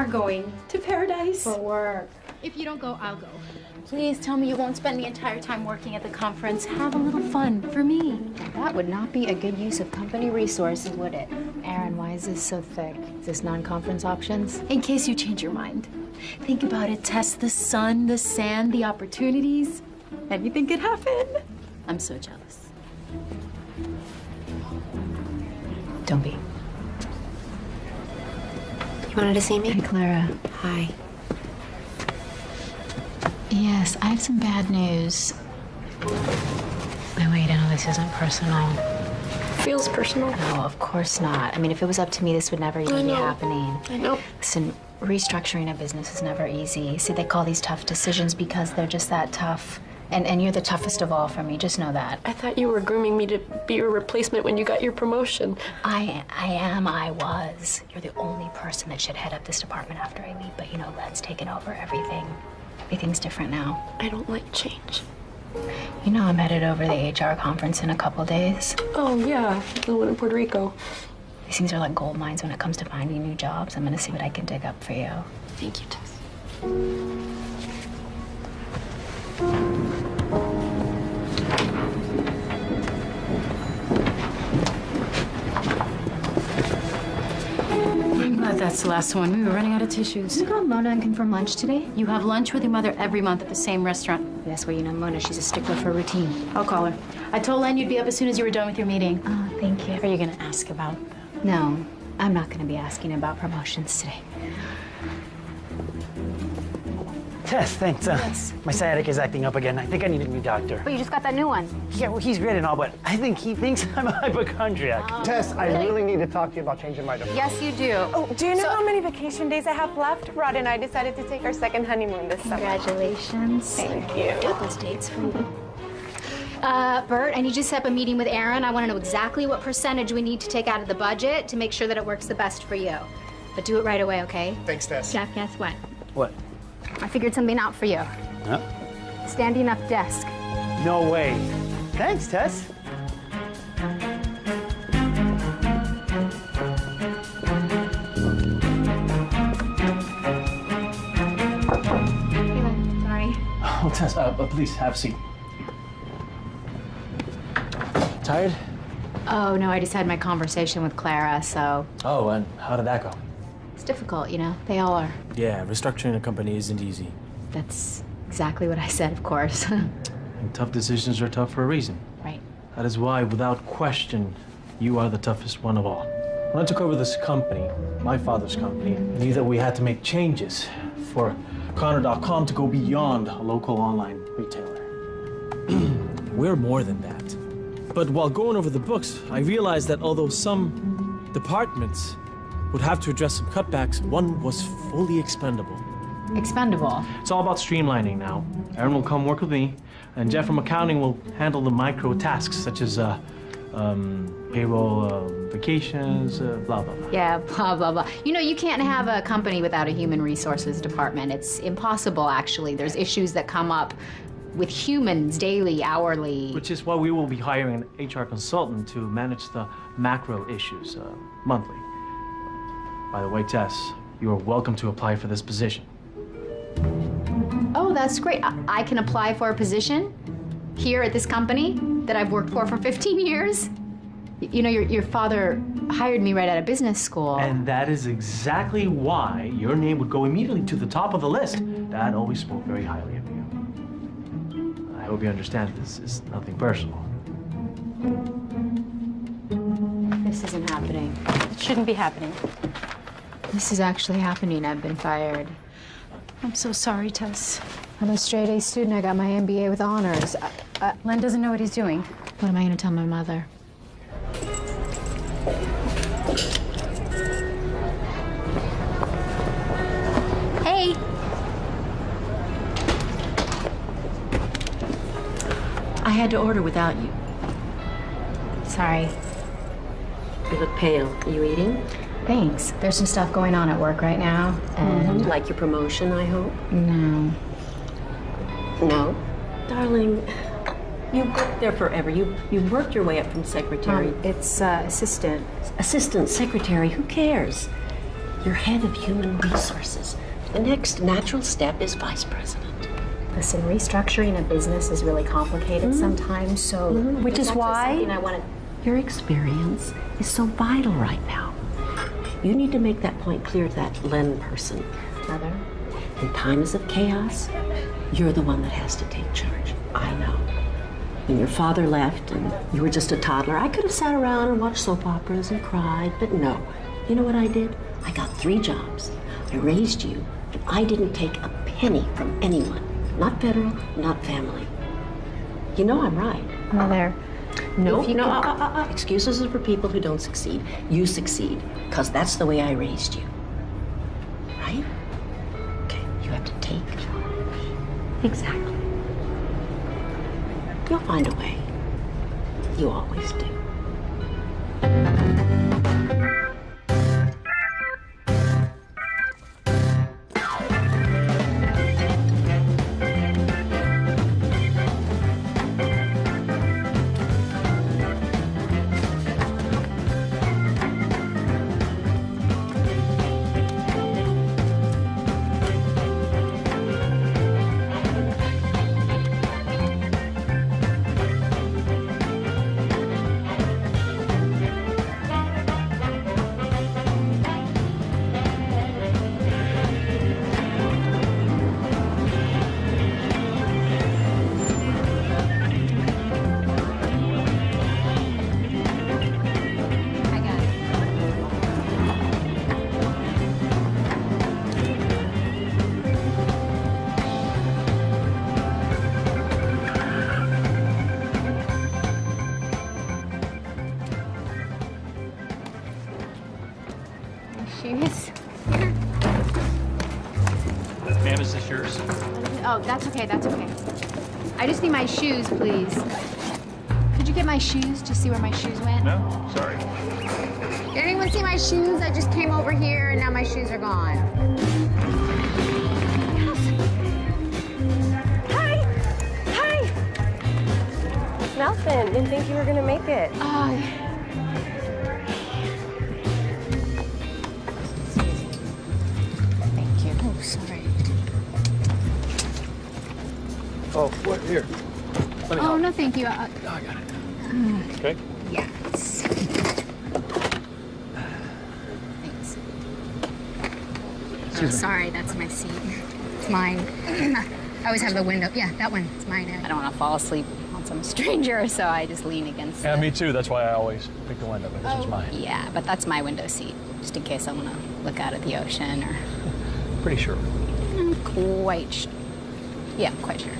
are going to paradise. For work. If you don't go, I'll go. Please tell me you won't spend the entire time working at the conference. Have a little fun for me. That would not be a good use of company resources, would it? Aaron, why is this so thick? Is this non-conference options? In case you change your mind. Think about it, Tess. The sun, the sand, the opportunities. Anything could happen. I'm so jealous. Don't be. You wanted to see me? Hey, Clara. Hi. Yes, I have some bad news. No, wait, I know this isn't personal. Feels personal. No, of course not. I mean, if it was up to me, this would never even be happening. I know. Listen, restructuring a business is never easy. See, they call these tough decisions because they're just that tough. And you're the toughest of all for me, just know that. I thought you were grooming me to be your replacement when you got your promotion. I was. You're the only person that should head up this department after I leave, but you know, Len's taken over everything. Everything's different now. I don't like change. You know I'm headed over to the HR conference in a couple days. Oh, yeah, the one in Puerto Rico. These things are like gold mines when it comes to finding new jobs. I'm gonna see what I can dig up for you. Thank you, Tess. I'm glad that's the last one. We were running out of tissues. You called Mona and confirm lunch today? You have lunch with your mother every month at the same restaurant. Yes, well, you know Mona, she's a stickler for routine. I'll call her. I told Len you'd be up as soon as you were done with your meeting. Oh, thank you. Are you gonna ask about? No, I'm not gonna be asking about promotions today. Tess, thanks. Yes. My sciatic is acting up again. I think I need a new doctor. But you just got that new one. Yeah, well, he's great and all, but I think he thinks I'm a hypochondriac. Tess, I really need to talk to you about changing my divorce. Yes, you do. Oh, do you know how many vacation days I have left? Rod and I decided to take our second honeymoon this summer. Congratulations. Thank you. Got those dates for you. Bert, I need you to set up a meeting with Aaron. I want to know exactly what percentage we need to take out of the budget to make sure that it works the best for you. But do it right away, okay? Thanks, Tess. Jeff, guess what? What? I figured something out for you. Huh? Standing up desk. No way. Thanks, Tess. Sorry. Oh, Tess, please have a seat. Tired? Oh, no, I just had my conversation with Clara, so Oh, and how did that go? it's difficult, you know? They all are. Yeah, restructuring a company isn't easy. That's exactly what I said, of course. And tough decisions are tough for a reason. Right. That is why, without question, you are the toughest one of all. When I took over this company, my father's company, I knew that we had to make changes for Connor.com to go beyond a local online retailer. We're more than that. But while going over the books, I realized that although some departments would have to address some cutbacks, one was fully expendable. Expendable. It's all about streamlining now. Aaron will come work with me, and Jeff from accounting will handle the micro tasks such as payroll, vacations, blah, blah, blah. Yeah, blah, blah, blah. You know, you can't have a company without a human resources department. It's impossible, actually. There's issues that come up with humans daily, hourly. Which is why we will be hiring an HR consultant to manage the macro issues monthly. By the way, Tess, you are welcome to apply for this position. Oh, that's great. I can apply for a position here at this company that I've worked for 15 years. You know, your father hired me right out of business school. And that is exactly why your name would go immediately to the top of the list. Dad always spoke very highly of you. I hope you understand this is nothing personal. This isn't happening. It shouldn't be happening. This is actually happening. I've been fired. I'm so sorry, Tess. I'm a straight-A student. I got my MBA with honors. Len doesn't know what he's doing. What am I going to tell my mother? Hey! I had to order without you. Sorry. You look pale. Are you eating? Thanks. There's some stuff going on at work right now, and... Like your promotion, I hope? No. No? Darling, you worked there forever. You worked your way up from secretary. It's assistant. Assistant secretary, who cares? You're head of human resources. The next natural step is vice president. Listen, restructuring a business is really complicated sometimes, so... Which is why something I want to... your experience is so vital right now. You need to make that point clear to that Len person. Mother? In times of chaos, you're the one that has to take charge. I know. When your father left and you were just a toddler, I could have sat around and watched soap operas and cried, but no. You know what I did? I got 3 jobs. I raised you, and I didn't take a penny from anyone. Not federal, not family. You know I'm right. Mother. No. Excuses are for people who don't succeed. You succeed, because that's the way I raised you. Right? Okay, you have to take charge. Exactly. You'll find a way. You always do. Shoes? Ma'am, is this yours? Oh, that's okay, that's okay. I just need my shoes, please. Could you get my shoes? Just see where my shoes went? No, sorry. Did anyone see my shoes? I just came over here and now my shoes are gone. Hi! Hi! Nothing. Didn't think you were gonna make it. Thank you. Oh, sorry. Oh, what? Here. Let me Oh, help. no, thank you. I got it. Okay. Yes. Thanks. Oh, sorry, that's my seat. It's mine. I always have the window. Yeah, that one. It's mine. I don't want to fall asleep on some stranger, so I just lean against Yeah, it. me too. That's why I always pick the window, but this is mine. Yeah, but that's my window seat, just in case I want to look out at the ocean or... Pretty sure. I'm quite sure. Yeah, I'm quite sure.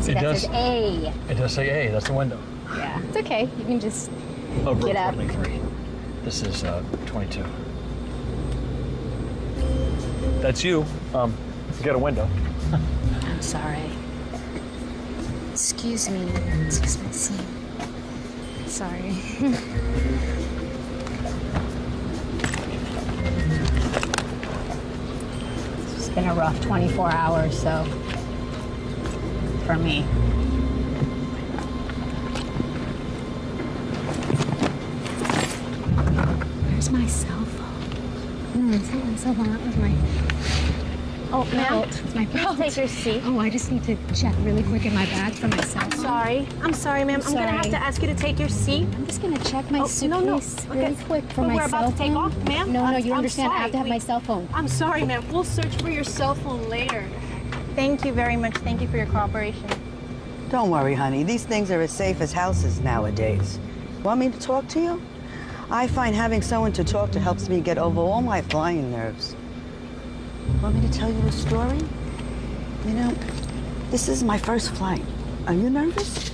See, It that does. says A. It does say A. That's the window. Yeah, it's okay. You can just Oh, get up. 23. This is 22. That's you. You got a window. I'm sorry. Excuse me. It's just my seat. Sorry. It's been a rough 24 hours, so for me. Where's my cell phone? No, it's not my cell phone. That was my... Oh, ma'am. It's my belt. Take your seat. Oh, I just need to check really quick in my bag for my cell phone. I'm sorry, ma'am. I'm gonna have Sorry. to ask you to take your seat. I'm just gonna check my Oh, suitcase no, no. really Okay. quick for But my we're cell about to take phone. off, ma'am. No, you I'm understand. I have to have sorry. my cell phone. I'm sorry, ma'am. We'll search for your cell phone later. Thank you very much. Thank you for your cooperation. Don't worry, honey. These things are as safe as houses nowadays. Want me to talk to you? I find having someone to talk to helps me get over all my flying nerves. Want me to tell you a story? You know, this is my first flight. Are you nervous?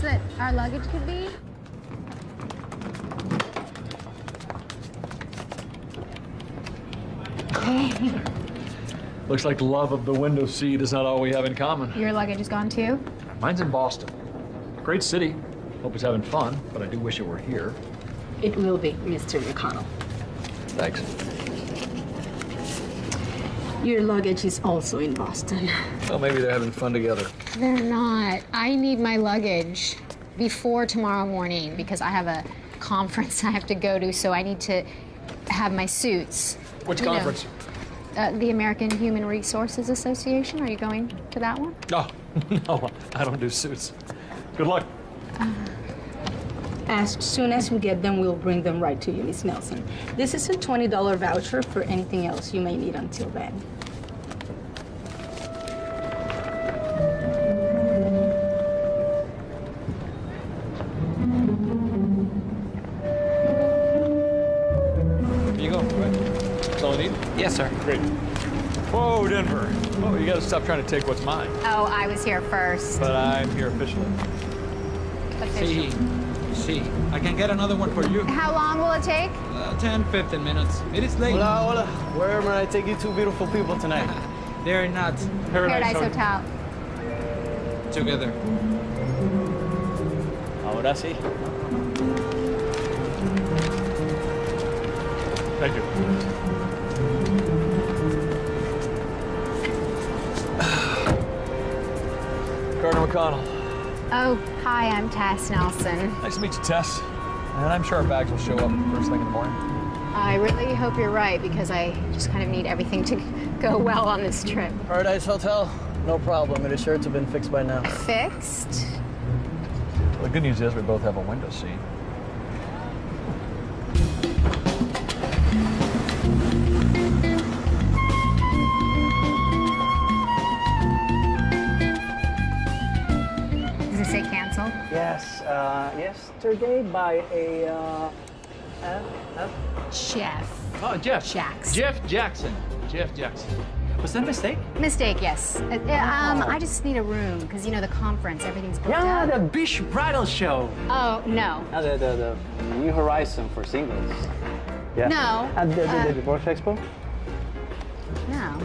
that our luggage could be? Looks like love of the window seat is not all we have in common. Your luggage is gone too? Mine's in Boston. Great city. Hope he's having fun, but I do wish it were here. It will be, Mr. McConnell. Thanks. Your luggage is also in Boston. Well, maybe they're having fun together. They're not. I need my luggage before tomorrow morning because I have a conference I have to go to, so I need to have my suits. Which conference? The American Human Resources Association. Are you going to that one? No, no, I don't do suits. Good luck. As soon as we get them, we'll bring them right to you, Miss Nelson. This is a $20 voucher for anything else you may need until then. Here you go. Right. That's all I need? Yes, sir. Great. Whoa, Denver. Oh, you gotta stop trying to take what's mine. Oh, I was here first. But I'm here officially. See, I can get another one for you. How long will it take? 10, 15 minutes. It is late. Hola, hola. Where may I take you two beautiful people tonight? They're not Paradise Hotel. together. Ahora sí. Thank you. Colonel McConnell. Oh, hi, I'm Tess Nelson. Nice to meet you, Tess. And I'm sure our bags will show up first thing in the morning. I really hope you're right because I just kind of need everything to go well on this trip. Paradise Hotel? No problem. It is sure to have been fixed by now. Fixed? Well, the good news is we both have a window seat. Does it say cancel? Yes, yesterday by a, Jeff. Oh, Jeff. Jackson. Jeff Jackson. Jeff Jackson. Was that a mistake? Mistake, yes. I just need a room because, you know, the conference, everything's booked Yeah, up. the Bish Bridal Show. Oh, no. The New Horizon for singles. Yeah. No. At the Porsche Expo? No.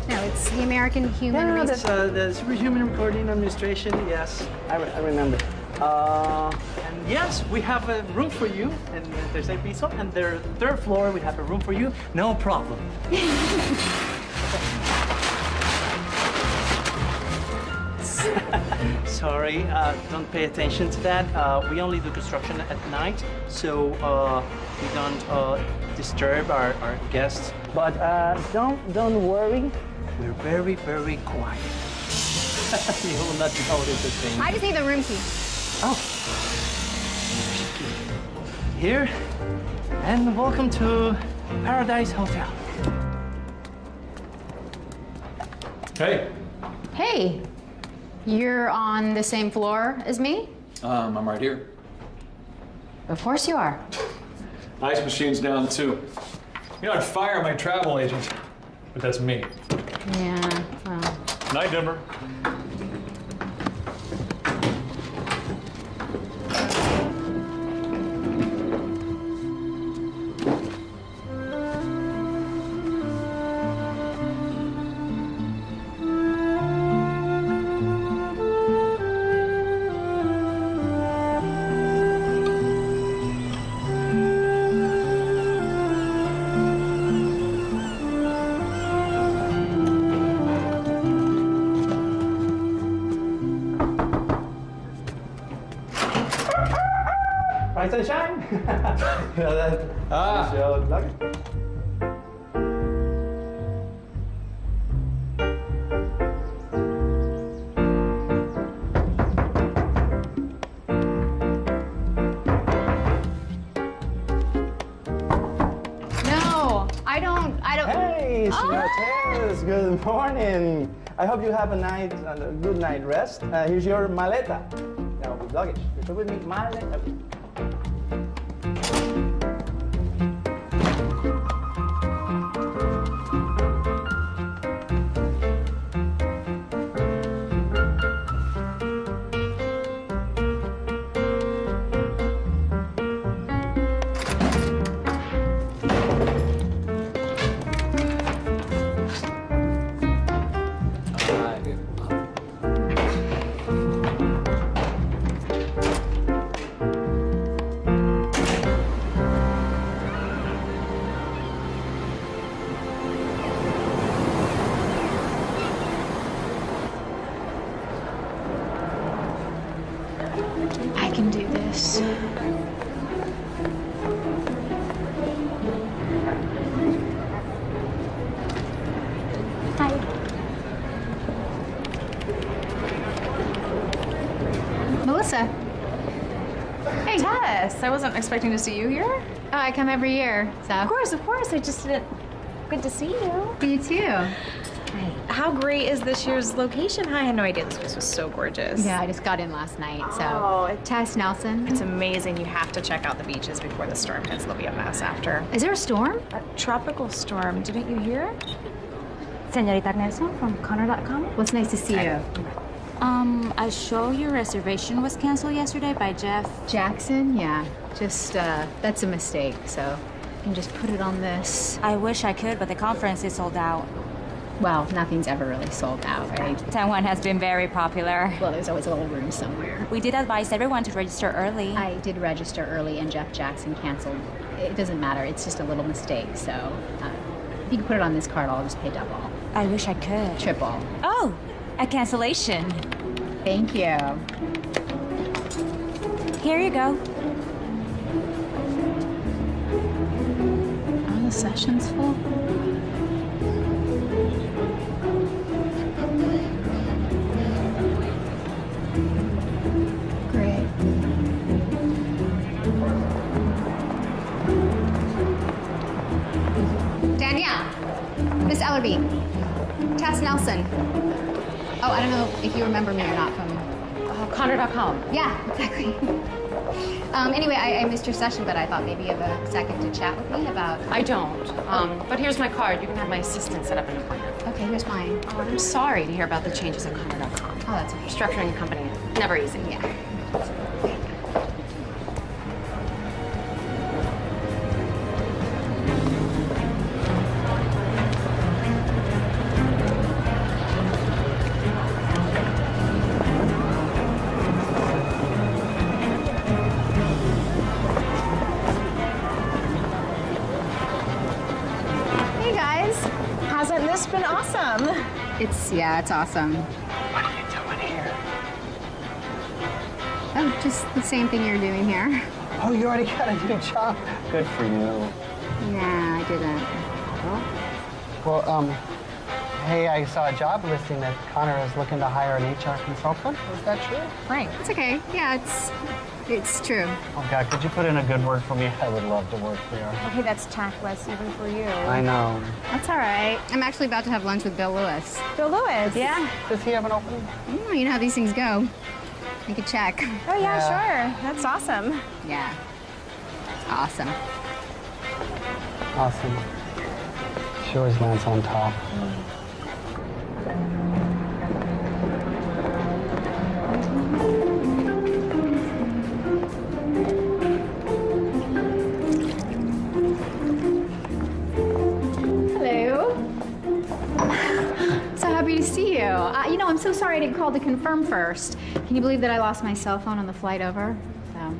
No, it's the American Human Yeah, Resources. that's the Superhuman Recording Administration, yes. I remember. And yes, we have a room for you in the tercer piso, and the third floor we have a room for you, no problem. Sorry, don't pay attention to that. We only do construction at night, so we don't disturb our guests. But don't worry, we're very, very quiet. You will not notice a thing. I just need the room key. Oh. Here, and welcome to Paradise Hotel. Hey. Hey, you're on the same floor as me? I'm right here. Of course you are. Ice machine's down too. You know, I'd fire my travel agent, but that's me. Yeah, well. Night, Denver. Rise and shine. You know that? Ah. Your luggage. No, I don't. Hey, Senor Tess, good morning. I hope you have a good night rest. Here's your maleta. Now, with luggage. Repeat with me, maleta. Hi. Melissa. Hey. Tess, I wasn't expecting to see you here. Oh, I come every year, so. Of course. I just didn't. Good to see you. You too. Hi. How great is this year's location? I had no idea this place was so gorgeous. Yeah, I just got in last night, so. Oh, Tess Nelson. It's amazing. You have to check out the beaches before the storm hits. There'll be a mess after. Is there a storm? A tropical storm. Didn't you hear? Señorita Nelson from Connor.com. Well, it's nice to see you. I show your reservation was canceled yesterday by Jeff Jackson? Yeah, just, that's a mistake, so you can just put it on this. I wish I could, but the conference is sold out. Well, nothing's ever really sold out, right? Taiwan has been very popular. Well, there's always a little room somewhere. We did advise everyone to register early. I did register early, and Jeff Jackson canceled. It doesn't matter, it's just a little mistake, so if you can put it on this card, I'll just pay double. I wish I could. Triple. Oh, a cancellation. Thank you. Here you go. Are the sessions full? Great. Danielle, Miss Ellerby, Tess Nelson. Oh, I don't know if you remember me or not from Connor.com. Yeah, exactly. Anyway, I missed your session, but I thought maybe you have a second to chat with me about... I don't. But here's my card. You can have my assistant set up an appointment. Okay, here's mine. Oh, I'm sorry to hear about the changes at Connor.com. Oh, that's okay. Structuring a company, never easy. Yeah. Hasn't this been awesome? It's awesome. What are you doing here? Oh, just the same thing you're doing here. Oh, you already got a new job? Good for you. Nah, I didn't. Well, hey, I saw a job listing that Connor is looking to hire an HR consultant. Is that true? Right. It's okay. Yeah, it's true. Oh, God, could you put in a good word for me? I would love to work there. Okay, that's tactless even for you. I know. That's all right. I'm actually about to have lunch with Bill Lewis. Bill Lewis? Yeah. Does he have an opening? You know how these things go. You could check. Oh, yeah, sure. That's awesome. Yeah. Awesome. Awesome. She always lands on top. I'm so sorry I didn't call to confirm first. Can you believe that I lost my cell phone on the flight over? So,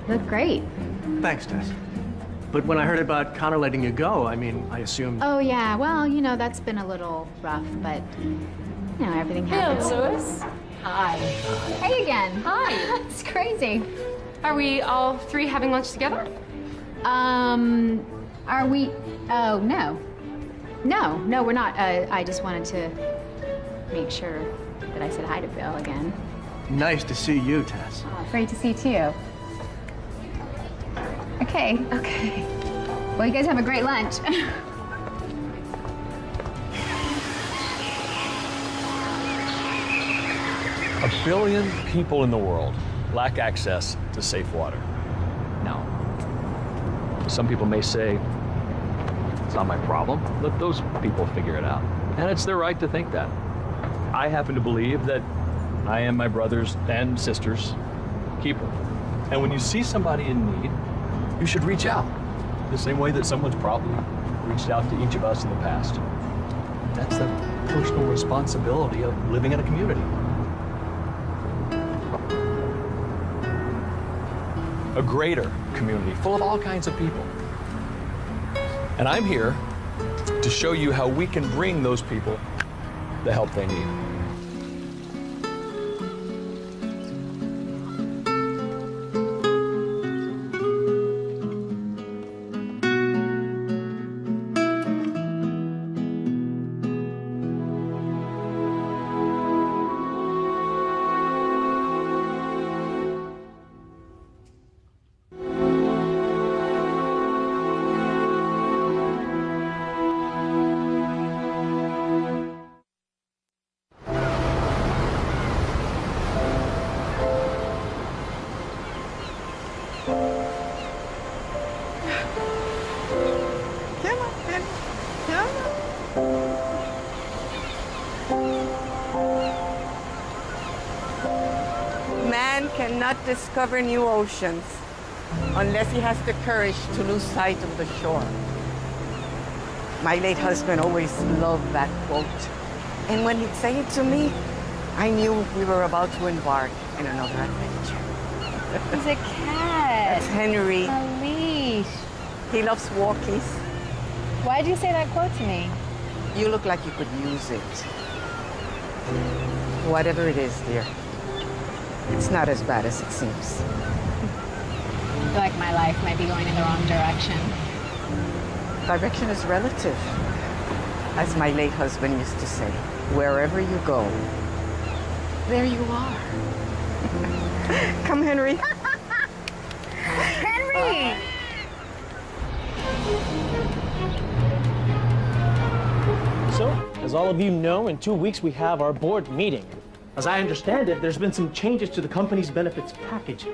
looked great. Thanks, Tess. But when I heard about Connor letting you go, I mean, I assumed... Oh, yeah. Well, you know, that's been a little rough, but, you know, everything happens. Bill Lewis. Hi. Hey again. Hi. It's crazy. Are we all three having lunch together? Are we... Oh, no. No, we're not. I just wanted to make sure that I said hi to Bill again. Nice to see you, Tess. Oh, great to see you, too. Okay. Well, you guys have a great lunch. A billion people in the world lack access to safe water. Now, some people may say, it's not my problem. Let those people figure it out. And it's their right to think that. I happen to believe that I am my brother's and sister's keeper. And when you see somebody in need, you should reach out the same way that someone's probably reached out to each of us in the past. That's the personal responsibility of living in a community. A greater community full of all kinds of people. And I'm here to show you how we can bring those people the help they need. Man cannot discover new oceans unless he has the courage to lose sight of the shore. My late husband always loved that quote. And when he'd say it to me, I knew we were about to embark in another adventure. He's a cat. That's Henry. A leash. He loves walkies. Why did you say that quote to me? You look like you could use it. Whatever it is, dear, it's not as bad as it seems. I feel like my life might be going in the wrong direction. Direction is relative. As my late husband used to say, wherever you go, there you are. Come, Henry. Henry! So, as all of you know, in 2 weeks we have our board meeting. As I understand it, there's been some changes to the company's benefits package.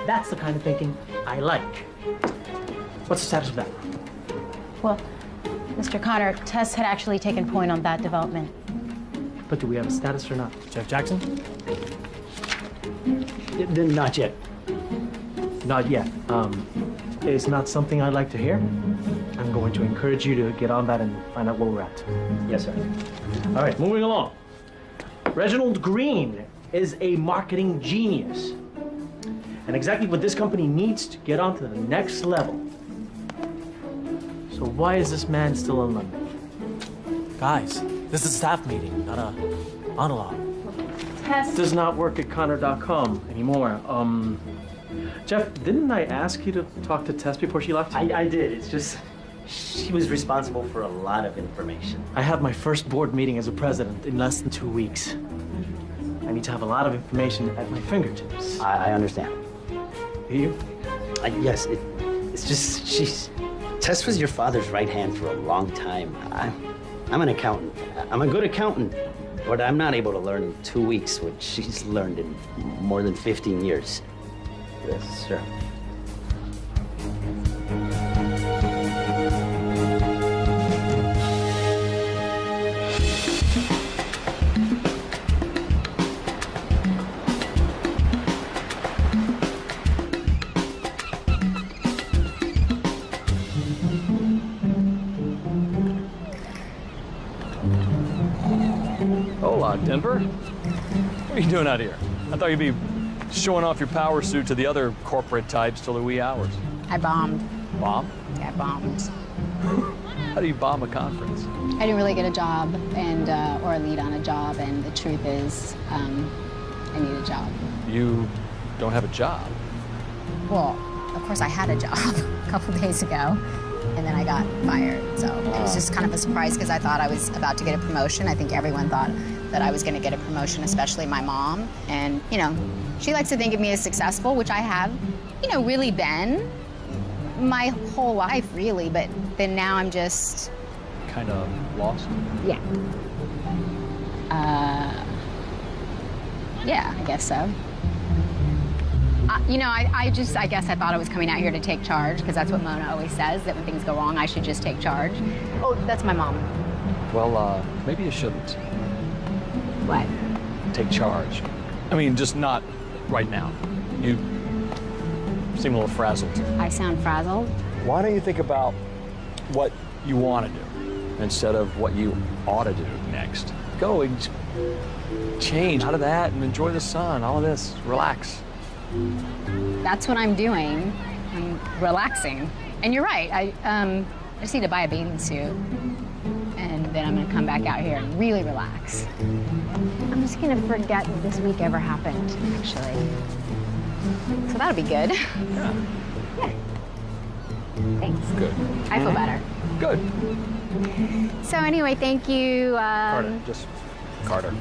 That's the kind of thinking I like. What's the status of that? Well, Mr. Connor, Tess had actually taken point on that development. But do we have a status or not? Jeff Jackson? Not yet. Not yet. It's not something I'd like to hear. I'm going to encourage you to get on that and find out where we're at. Yes, sir. All right, moving along. Reginald Green is a marketing genius. And exactly what this company needs to get on to the next level. So why is this man still in London? Guys, this is a staff meeting, not a monologue. Tess. Does not work at Connor.com anymore. Jeff, didn't I ask you to talk to Tess before she left? I did. It's just she was responsible for a lot of information. I have my first board meeting as a president in less than 2 weeks. I need to have a lot of information at my fingertips. I understand. You? Yes, it's just Tess was your father's right hand for a long time. I'm an accountant. I'm a good accountant, but I'm not able to learn in 2 weeks what she's learned in more than 15 years. Yes, sir. Hola, Denver. What are you doing out here? I thought you'd be showing off your power suit to the other corporate types till the wee hours. I bombed. Bomb? Yeah, I bombed. How do you bomb a conference? I didn't really get a job and or a lead on a job, and the truth is, I need a job. You don't have a job. Well, of course I had a job a couple days ago, and then I got fired. So it was just kind of a surprise because I thought I was about to get a promotion. I think everyone thought that I was going to get a promotion, especially my mom. And, you know, she likes to think of me as successful, which I have, you know, really been my whole life, really. But then now I'm just... Kind of lost? Yeah. Yeah, I guess so. You know, I guess I thought I was coming out here to take charge, because that's what Mona always says, that when things go wrong, I should just take charge. Oh, that's my mom. Well, maybe you shouldn't. What? Take charge. I mean, just not right now. You seem a little frazzled. I sound frazzled? Why don't you think about what you want to do instead of what you ought to do next? Go and change out of that and enjoy the sun, all of this. Relax. That's what I'm doing. I'm relaxing. And you're right. I just need to buy a bathing suit. And then I'm gonna come back out here and really relax. I'm just gonna forget that this week ever happened, actually. So that'll be good. Yeah. Yeah. Thanks. Good. I feel better. Good. So anyway, thank you. Carter, just Carter.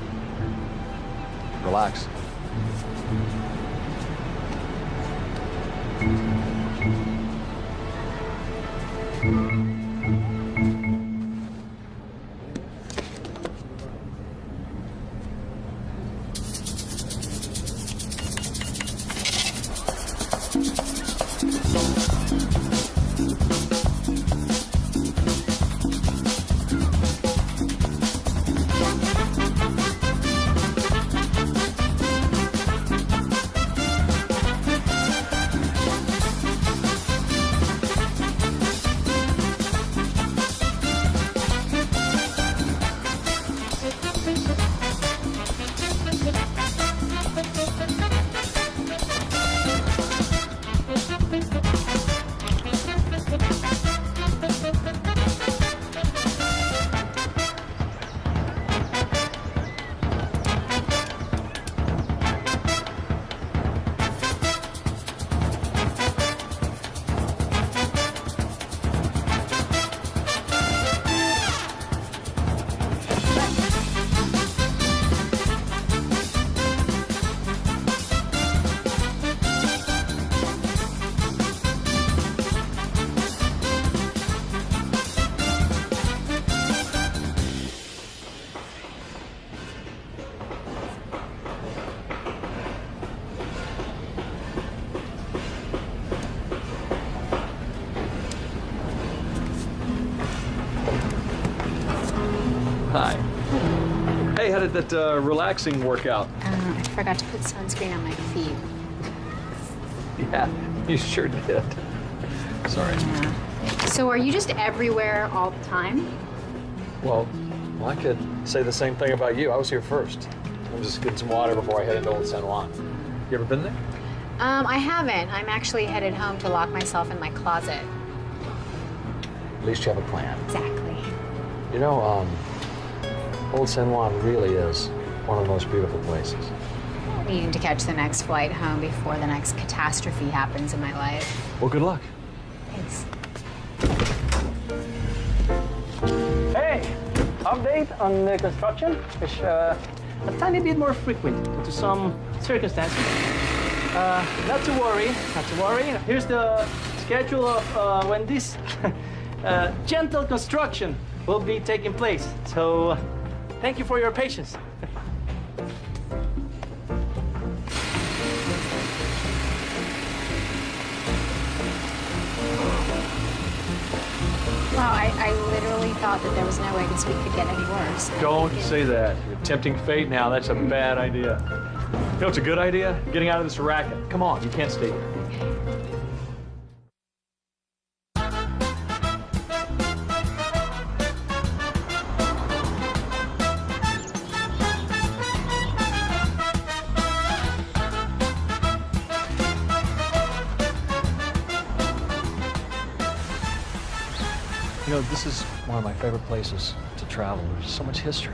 Relax. Hi. Hey, how did that relaxing work out? I forgot to put sunscreen on my feet. Yeah, you sure did. Sorry. So are you just everywhere all the time? Well, I could say the same thing about you. I was here first. I'm just getting some water before I head into Old San Juan. You ever been there? I haven't. I'm actually headed home to lock myself in my closet. At least you have a plan. Exactly. You know, Old San Juan really is one of the most beautiful places. Needing to catch the next flight home before the next catastrophe happens in my life. Well, good luck. Thanks. Hey, update on the construction, which a tiny bit more frequent due to some circumstances. Not to worry, not to worry. Here's the schedule of when this gentle construction will be taking place. So, thank you for your patience. Wow, I literally thought that there was no way this week could get any worse. Don't say that. You're tempting fate now. That's a bad idea. You know what's a good idea? Getting out of this racket. Come on, you can't stay here. You know, this is one of my favorite places to travel. There's so much history.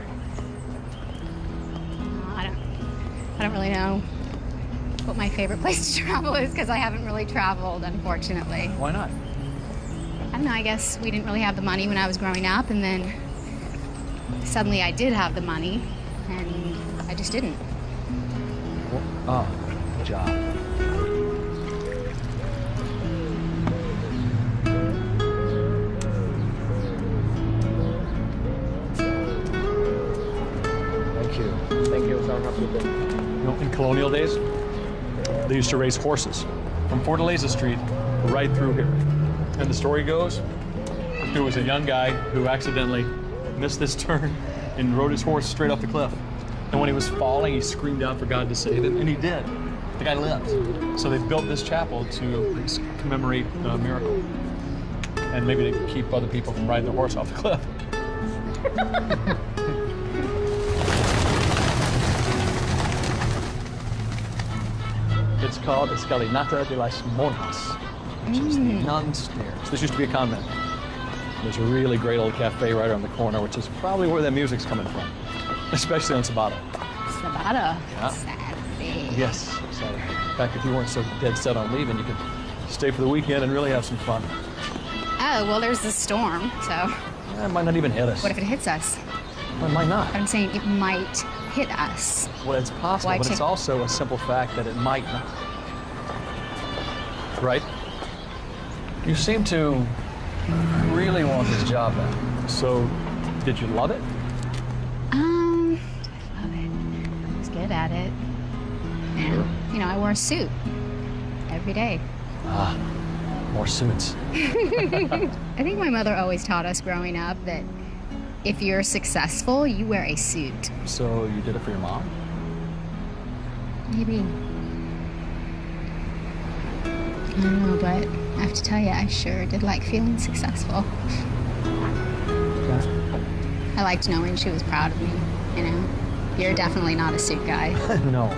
I don't really know what my favorite place to travel is because I haven't really traveled, unfortunately. Why not? I don't know, I guess we didn't really have the money when I was growing up, and then suddenly I did have the money, and I just didn't. Oh, good job. Thank you, sir. You know, in colonial days, they used to race horses from Fortaleza Street right through here. And the story goes, there was a young guy who accidentally missed this turn and rode his horse straight off the cliff. And when he was falling, he screamed out for God to save him, and he did. The guy lived. So they built this chapel to commemorate the miracle. And maybe to keep other people from riding their horse off the cliff. It's called Escalinata de las Monjas, which is the nun stairs. This used to be a convent. There's a really great old cafe right around the corner, which is probably where that music's coming from, especially on Sabado. Sabado? Yeah. Saturday. Yes, Saturday. In fact, if you weren't so dead set on leaving, you could stay for the weekend and really have some fun. Oh, well, there's the storm, so. Yeah, it might not even hit us. What if it hits us? Well, it might not. I'm saying it might hit us. Well, it's possible, but it's also a simple fact that it might not. Right? You seem to really want this job then. So, did you love it? I love it. I was good at it. And, you know, I wore a suit every day. Ah, more suits. I think my mother always taught us growing up that if you're successful, you wear a suit. So you did it for your mom? Maybe. I don't know, but I have to tell you, I sure did like feeling successful. Yeah. I liked knowing she was proud of me, you know? You're definitely not a suit guy. No.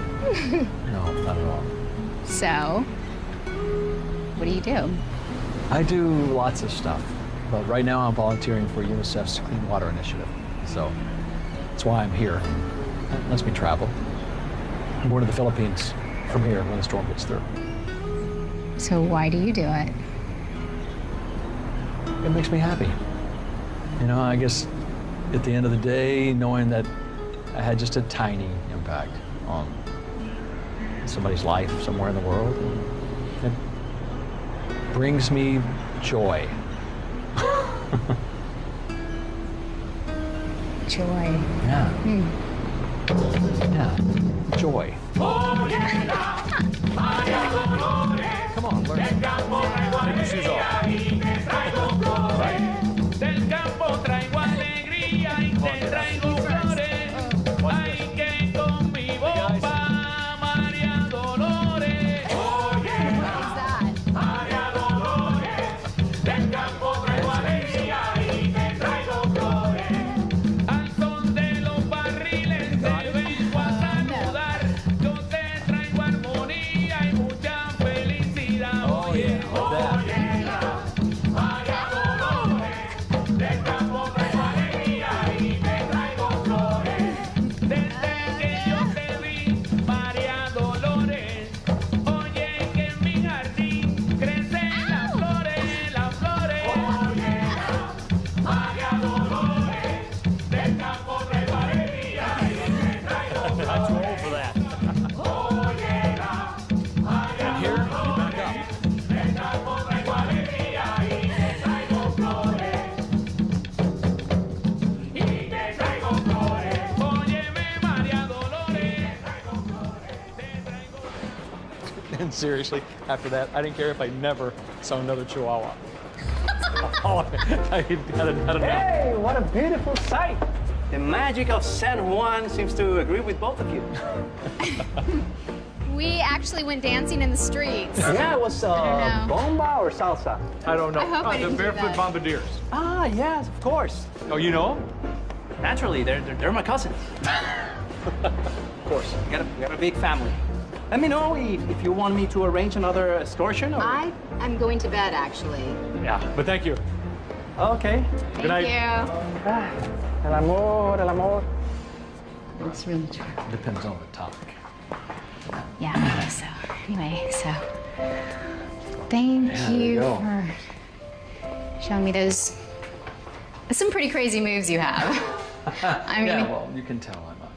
No, not at all. So, what do you do? I do lots of stuff. But right now I'm volunteering for UNICEF's Clean Water Initiative. So that's why I'm here. That lets me travel. I'm going to the Philippines from here when the storm gets through. So why do you do it? It makes me happy. You know, I guess at the end of the day, knowing that I had just a tiny impact on somebody's life somewhere in the world, it brings me joy. Joy. Yeah. Yeah. Joy. Come on, learn. Take your shoes off. Right. Seriously, after that, I didn't care if I never saw another Chihuahua. I had enough. Hey, what a beautiful sight. The magic of San Juan seems to agree with both of you. We actually went dancing in the streets. Yeah, it was bomba or salsa? I don't know. I hope I The didn't do Barefoot that. Bombardiers. Ah, yes, of course. Oh, you know them? Naturally, they're my cousins. Of course. We got a big family. Let me know if you want me to arrange another excursion. Or... I am going to bed, actually. Yeah, but thank you. Okay. Thank Good night. you. El amor, el amor. It's really true. Depends on the topic. Yeah, I guess so. Anyway, so thank Yeah, there you you go. for showing me those some pretty crazy moves you have. I mean, Yeah, well, you can tell I'm a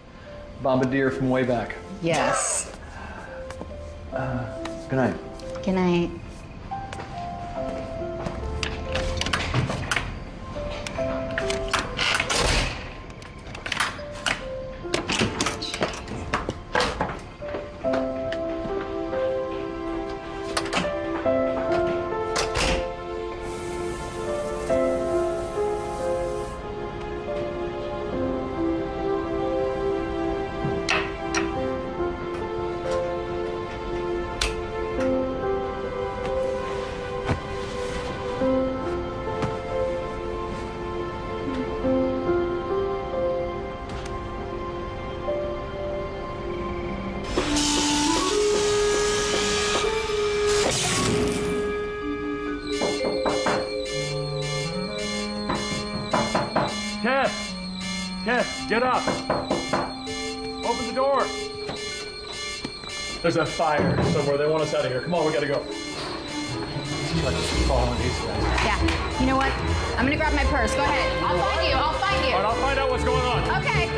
bombardier from way back. yes. Good night. Good night. Tess, get up. Open the door. There's a fire somewhere. They want us out of here. Come on, we gotta go. Like following these guys. Yeah. You know what? I'm gonna grab my purse. Go ahead. I'll find you. I'll find you. All right, I'll find out what's going on. Okay.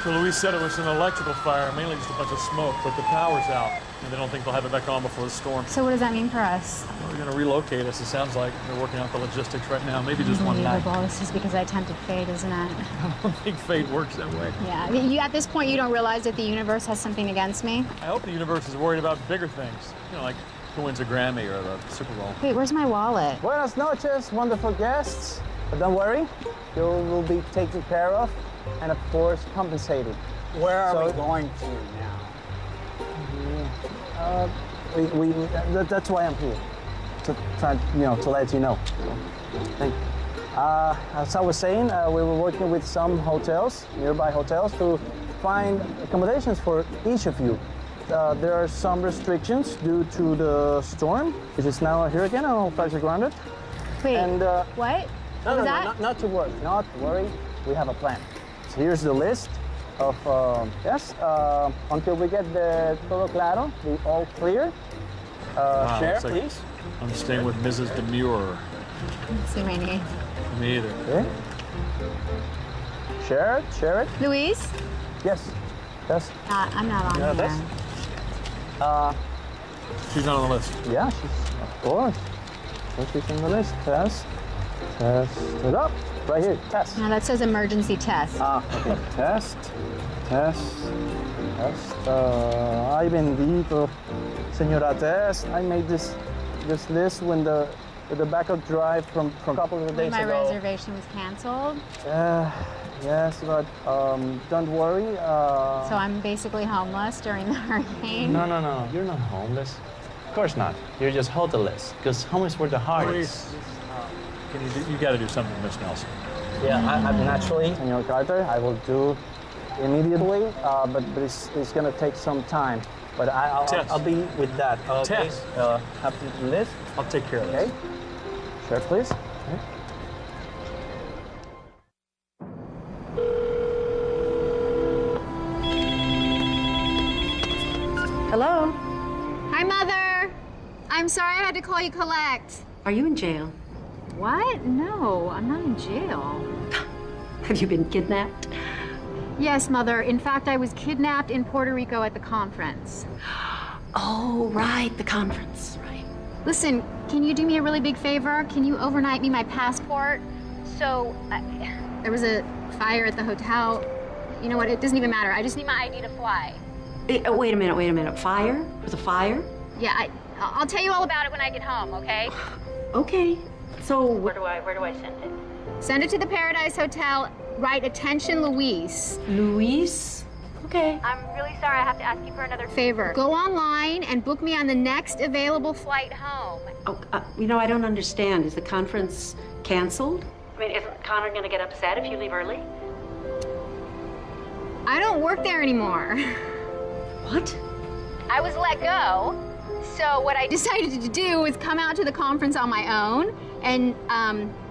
So Luis said it was an electrical fire, mainly just a bunch of smoke, but the power's out, and they don't think they'll have it back on before the storm. So what does that mean for us? They're going to relocate us. It sounds like they're working out the logistics right now. Maybe just one night. Unbelievable. This is because I tempted fate, isn't it? I don't think fate works that way. Yeah. You, at this point, you don't realize that the universe has something against me? I hope the universe is worried about bigger things. You know, like who wins a Grammy or the Super Bowl. Wait, where's my wallet? Buenas noches, wonderful guests. But don't worry, you will be taken care of and, of course, compensated. Where are we going to now? That's why I'm here, to try, to let you know. Thank you. As I was saying, we were working with some hotels, nearby hotels, to find accommodations for each of you. There are some restrictions due to the storm, which is now a hurricane, and all flights are grounded. Wait, and, what? No, not to worry, not to worry. We have a plan. So here's the list of, until we get the todo claro, the all clear. Wow, Share, looks like please. I'm staying with Mrs. Demure. Let's see my name. Me either. Okay. Share it. Luis? Yes. Tess. I'm not on Yeah, here. Tess. She's not on the list. Yeah, of course. She's on the list. Test it up. Right here, test. No, that says emergency test. Okay. Test. Ay, bendito. Señora Tess, I made this list when the backup drive from a couple of days My ago. reservation was canceled. Yes, but don't worry. So I'm basically homeless during the hurricane. No. You're not homeless. Of course not. You're just hoteless, because homeless were the hardest. You got to do something, Miss Nelson. Yeah, I naturally, Senor Carter, I will do immediately, but it's going to take some time. But I'll be with that. Tess. Have the list. I'll take care of this. Okay. Sure, please. Okay. Hello? Hi, Mother. I'm sorry I had to call you collect. Are you in jail? What? No, I'm not in jail. Have you been kidnapped? Yes, Mother. In fact, I was kidnapped in Puerto Rico at the conference. Oh, right, the conference, right. Listen, can you do me a really big favor? Can you overnight me my passport? So, there was a fire at the hotel. You know what, it doesn't even matter. I just need my ID to fly. Wait a minute. Fire? There's a fire? Yeah, I'll tell you all about it when I get home, okay? Okay. So Where do I send it? Send it to the Paradise Hotel. Write attention, Luis. Luis? Okay. I'm really sorry I have to ask you for another favor. Go online and book me on the next available flight home. Oh, I don't understand. Is the conference canceled? I mean, isn't Connor gonna get upset if you leave early? I don't work there anymore. What? I was let go. So what I decided to do was come out to the conference on my own and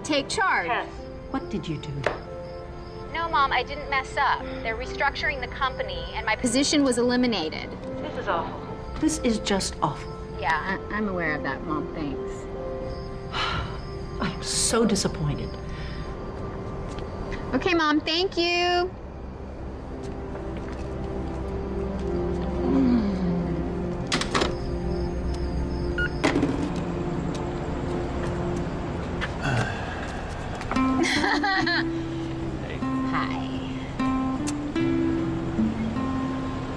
take charge. Tess, what did you do? No, Mom, I didn't mess up. They're restructuring the company and my position was eliminated. This is awful. This is just awful. Yeah, I'm aware of that, Mom. Thanks. I'm so disappointed. Okay, Mom, thank you. Hi.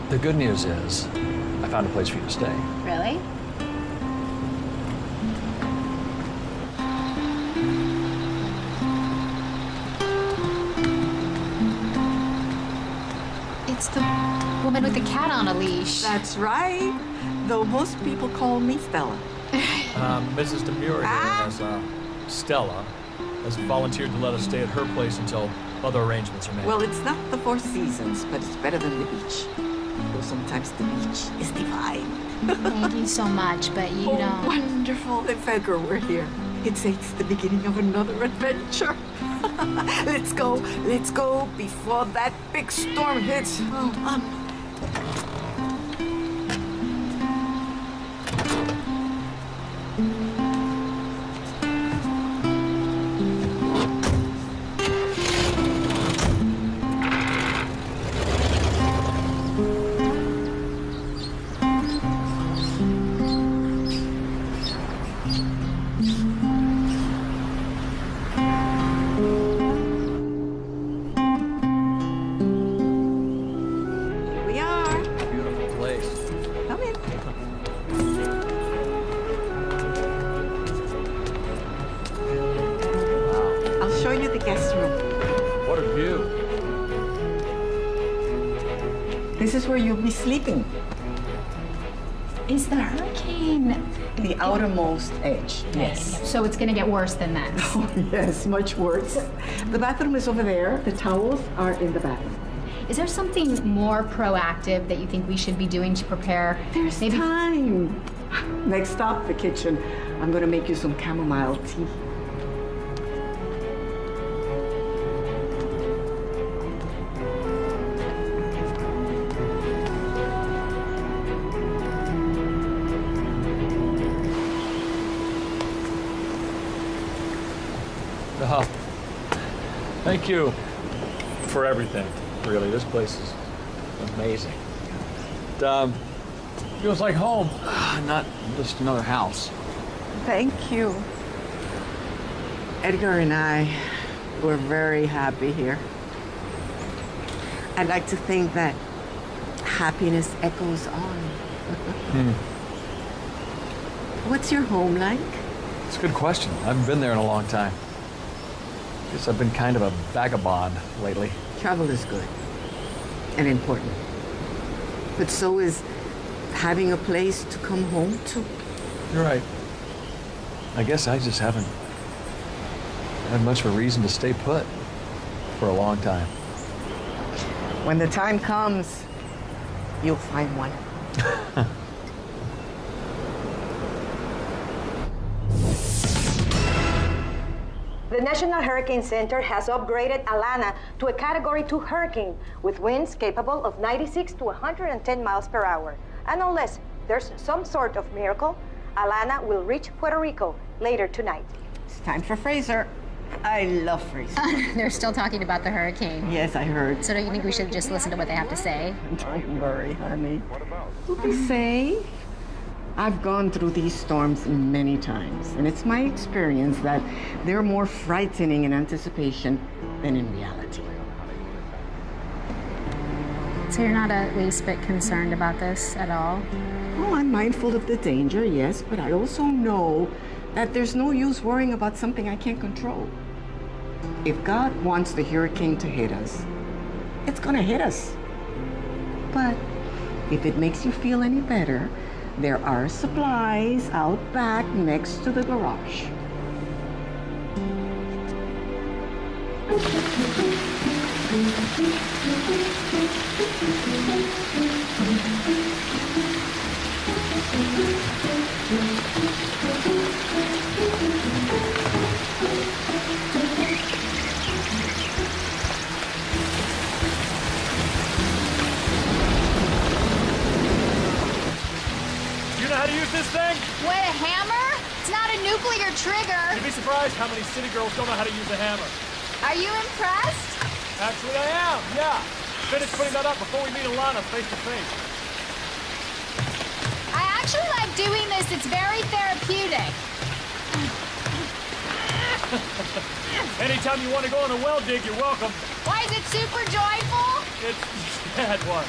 The good news is, I found a place for you to stay. Really? It's the woman with the cat on a leash. That's right. Though most people call me Stella. Mrs. Demure here has, Stella, has volunteered to let us stay at her place until other arrangements are made. Well, it's not the Four Seasons, but it's better than the beach. Though sometimes the beach is divine. Thank you so much, but you don't. Wonderful. If ever we're here, it's the beginning of another adventure. Let's go before that big storm hits. Oh, this is where you'll be sleeping. Is the hurricane the outermost edge? Yes. So it's gonna get worse than that. Oh, yes, much worse. The bathroom is over there. The towels are in the bathroom. Is there something more proactive that you think we should be doing to prepare? There's time. Next stop, the kitchen. I'm gonna make you some chamomile tea. Thank you for everything, really. This place is amazing. It feels like home, not just another house. Thank you. Edgar and I were very happy here. I'd like to think that happiness echoes on. What's your home like? It's a good question. I haven't been there in a long time. Guess I've been kind of a vagabond lately. Travel is good and important. But so is having a place to come home to. You're right. I guess I just haven't had much of a reason to stay put for a long time. When the time comes, you'll find one. The National Hurricane Center has upgraded Alana to a Category 2 hurricane with winds capable of 96 to 110 miles per hour. And unless there's some sort of miracle, Alana will reach Puerto Rico later tonight. It's time for Fraser. I love freezing. They're still talking about the hurricane. Yes, I heard. So don't you think we should just listen to what they have to say? Don't worry, honey. You'll be safe. I've gone through these storms many times, and it's my experience that they're more frightening in anticipation than in reality. So you're not at least bit concerned about this at all? Oh, I'm mindful of the danger, yes, but I also know that there's no use worrying about something I can't control. If God wants the hurricane to hit us, it's gonna hit us. But if it makes you feel any better, there are supplies out back next to the garage. You know how to use this thing? What, a hammer? It's not a nuclear trigger. You'd be surprised how many city girls don't know how to use a hammer. Are you impressed? Actually, I am, yeah. Finish putting that up before we meet Alana face to face. I actually like doing this. It's very therapeutic. Anytime you want to go on a well dig, you're welcome. Why, is it super joyful? It's bad one.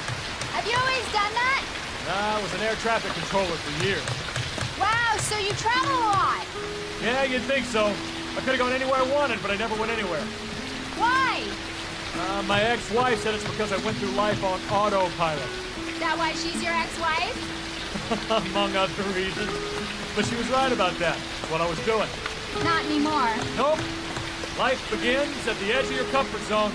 Have you always done that? Nah, I was an air traffic controller for years. Wow, so you travel a lot. Yeah, you'd think so. I could have gone anywhere I wanted, but I never went anywhere. Why? My ex-wife said it's because I went through life on autopilot. Is that why she's your ex-wife? Among other reasons. But she was right about that. That's what I was doing. Not anymore. Nope. Life begins at the edge of your comfort zone.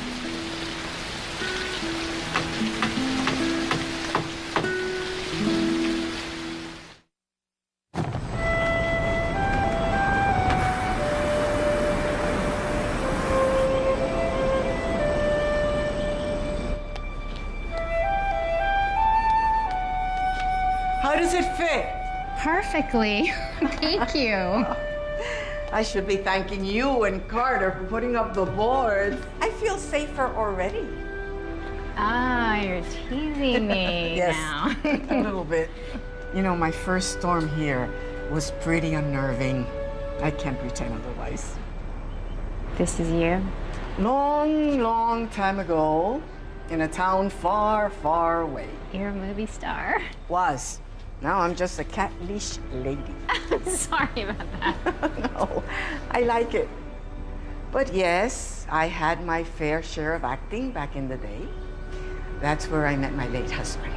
How does it fit? Perfectly. Thank you. I should be thanking you and Carter for putting up the boards. I feel safer already. Ah, you're teasing me Yes, now. a little bit. You know, my first storm here was pretty unnerving. I can't pretend otherwise. This is you? Long, long time ago, in a town far, far away. You're a movie star. Was. Now I'm just a cat leash lady. Sorry about that. No, I like it. But yes, I had my fair share of acting back in the day. That's where I met my late husband.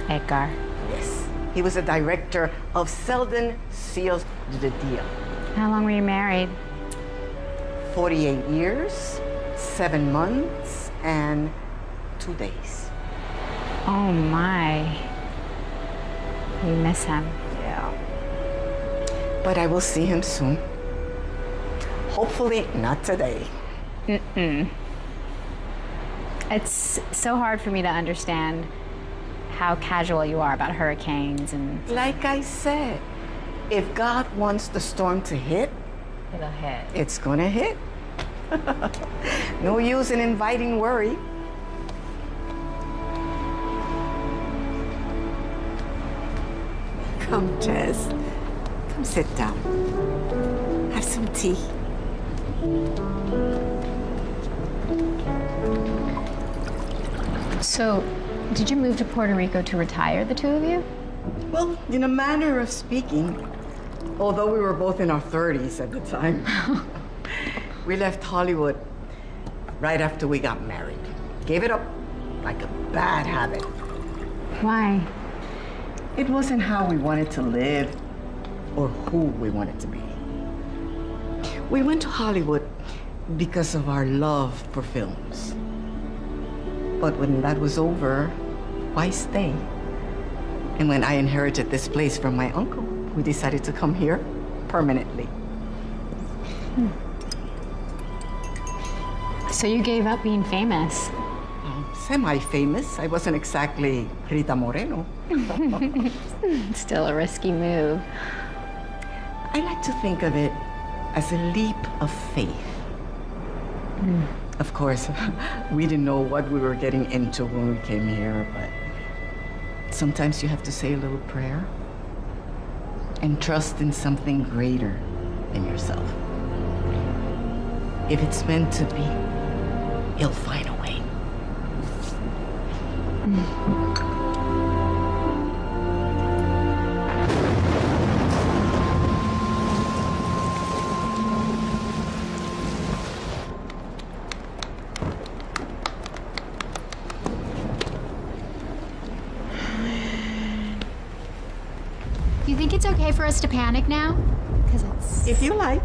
Edgar. Yes. He was a director of Selden Seals the Deal. How long were you married? 48 years, 7 months, and 2 days. Oh my. You miss him. Yeah. But I will see him soon. Hopefully not today. Mm-mm. It's so hard for me to understand how casual you are about hurricanes and... Like I said, if God wants the storm to hit, it'll hit. It's gonna hit. No use in inviting worry. Come, Jess. Come sit down. Have some tea. So, did you move to Puerto Rico to retire, the two of you? Well, in a manner of speaking, although we were both in our 30s at the time. We left Hollywood right after we got married. Gave it up like a bad habit. Why? It wasn't how we wanted to live or who we wanted to be. We went to Hollywood because of our love for films. But when that was over, why stay? And when I inherited this place from my uncle, we decided to come here permanently. So you gave up being famous? Semi-famous. I wasn't exactly Rita Moreno. Still a risky move. I like to think of it as a leap of faith. Of course, we didn't know what we were getting into when we came here, but sometimes you have to say a little prayer and trust in something greater than yourself. If it's meant to be, you'll find a way. Do you think it's okay for us to panic now? Because it's... If you like.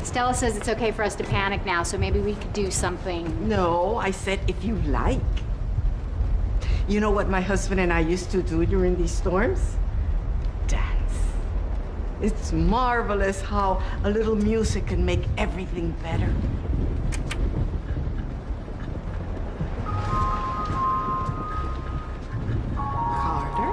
Stella says it's okay for us to panic now, so maybe we could do something. No, I said if you like. You know what my husband and I used to do during these storms? Dance. It's marvelous how a little music can make everything better. Carter?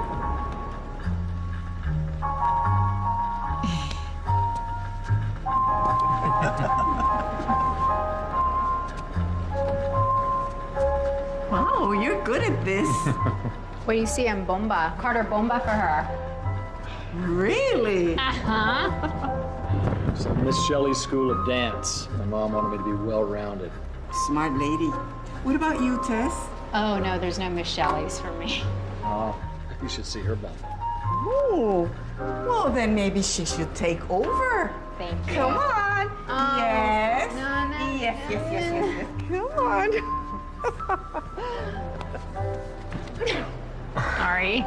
Wow, you're good at this. What do you see in Bomba? Carter, Bomba for her. Really? Uh-huh. So Miss Shelley's School of Dance. My mom wanted me to be well-rounded. Smart lady. What about you, Tess? Oh, no, there's no Miss Shelley's for me. Oh, you should see her bum. Oh, well, then maybe she should take over. Thank you. Come on. Oh, Yes. no. Yes. Come on. Sorry.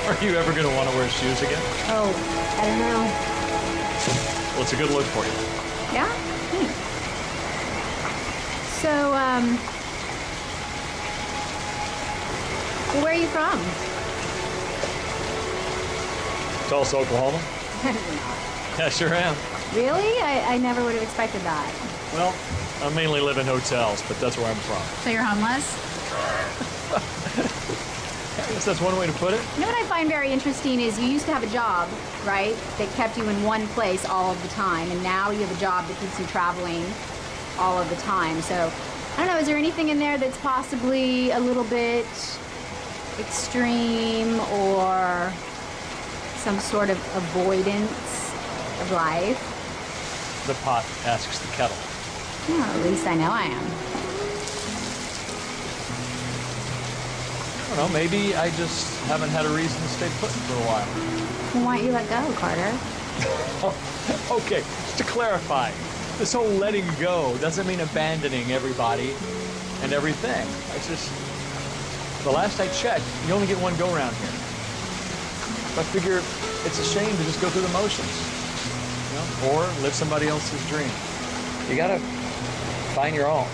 Are you ever gonna want to wear shoes again? Oh, I don't know. Well, it's a good look for you. Yeah? Thanks. So, where are you from? Tulsa, Oklahoma? Yeah, I sure am. Really? I never would have expected that. Well, I mainly live in hotels, but that's where I'm from. So you're homeless? I guess that's one way to put it. You know what I find very interesting is you used to have a job, right, that kept you in one place all of the time, and now you have a job that keeps you traveling all of the time. So, I don't know, is there anything in there that's possibly a little bit extreme or some sort of avoidance of life? The pot asks the kettle. Well, at least I know I am. I don't know, maybe I just haven't had a reason to stay put for a while. Well, why don't you let go, Carter? Okay, just to clarify, this whole letting go doesn't mean abandoning everybody and everything. It's just, the last I checked, you only get one go-round here. I figure it's a shame to just go through the motions, you know, or live somebody else's dream. You gotta find your own.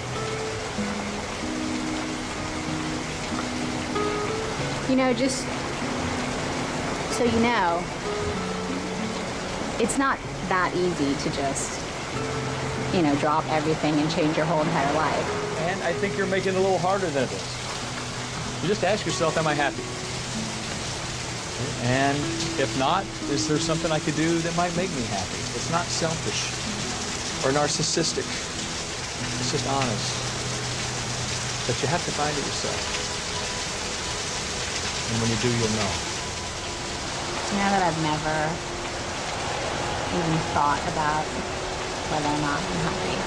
You know, just so you know, it's not that easy to just, you know, drop everything and change your whole entire life. And I think you're making it a little harder than it is. You just ask yourself, am I happy? And if not, is there something I could do that might make me happy? It's not selfish or narcissistic. It's just honest. But you have to find it yourself. And when you do, you'll know. You know that I've never even thought about whether or not I'm hungry.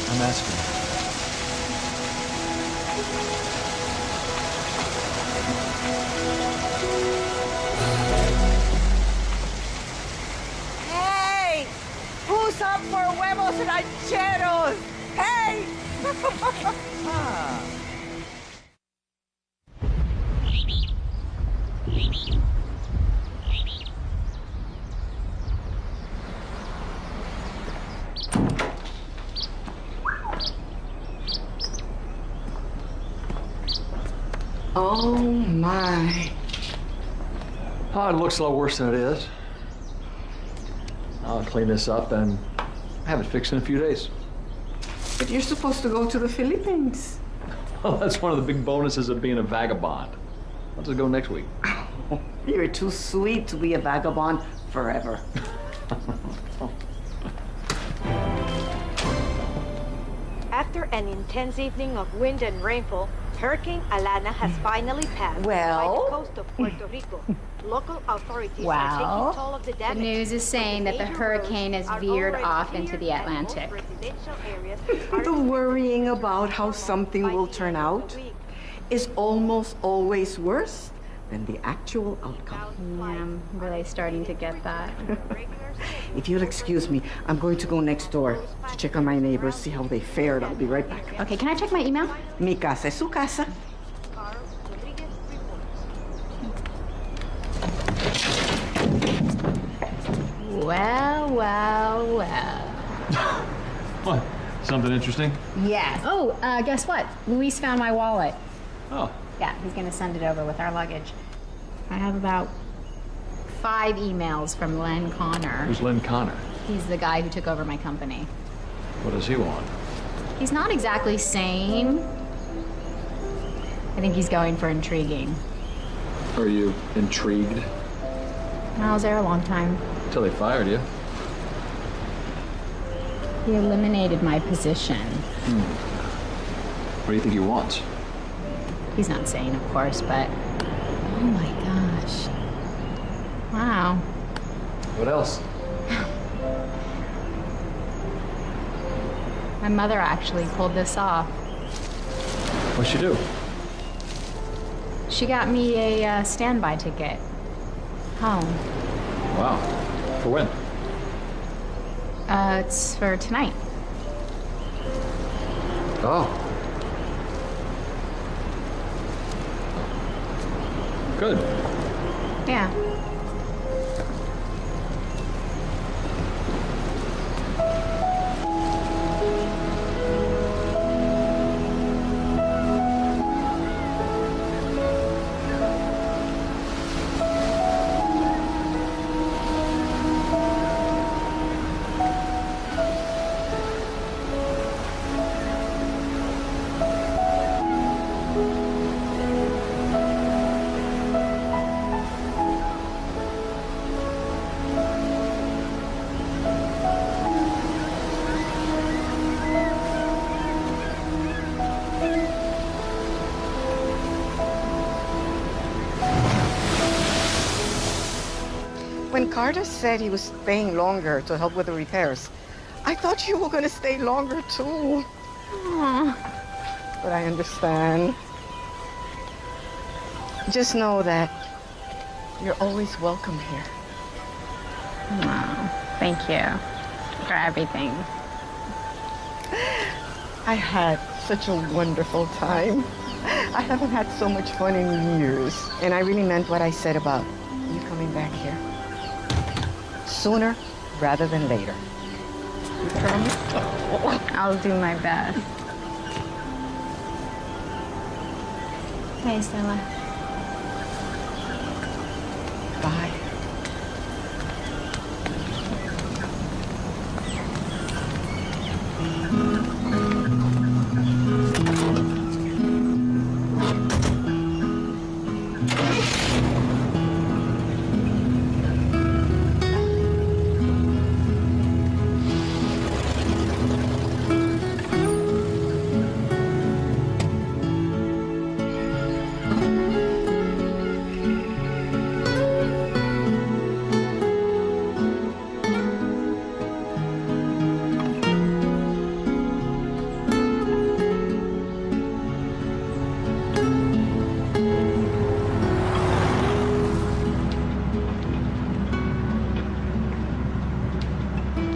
I'm asking. Hey! Who's up for huevos rancheros? Hey! Ah. Oh, my. Oh, it looks a lot worse than it is. I'll clean this up and have it fixed in a few days. But you're supposed to go to the Philippines. Well, that's one of the big bonuses of being a vagabond. Let's go next week. You're too sweet to be a vagabond forever. After an intense evening of wind and rainfall, Hurricane Alana has finally passed by Well? the coast of Puerto Rico. Local authorities are Well, taking toll of the the damage. news is saying that the hurricane has veered off into the Atlantic. The worrying about how something will turn out is almost always worse than the actual outcome. Yeah, I'm really starting to get that. If you'll excuse me, I'm going to go next door to check on my neighbors, see how they fared. I'll be right back. Okay, can I check my email? Mi casa es su casa. Well, well, well. What? Something interesting? Yes. Oh, guess what? Luis found my wallet. Oh. Yeah, he's gonna send it over with our luggage. I have about 5 emails from Len Connor. Who's Len Connor? He's the guy who took over my company. What does he want? He's not exactly sane. I think he's going for intriguing. Are you intrigued? I was there a long time. Until they fired you. He eliminated my position. What do you think he wants? He's not sane, of course, but... Oh my gosh. Wow. What else? My mother actually pulled this off. What'd she do? She got me a standby ticket. Home. Wow. For when? It's for tonight. Oh. Good. Yeah. When Carter said he was staying longer to help with the repairs, I thought you were going to stay longer too. But I understand. Just know that you're always welcome here. Wow. Thank you for everything. I had such a wonderful time. I haven't had so much fun in years. And I really meant what I said about you coming back here. Sooner rather than later. You promise? I'll do my best. Hey, Stella. Bye.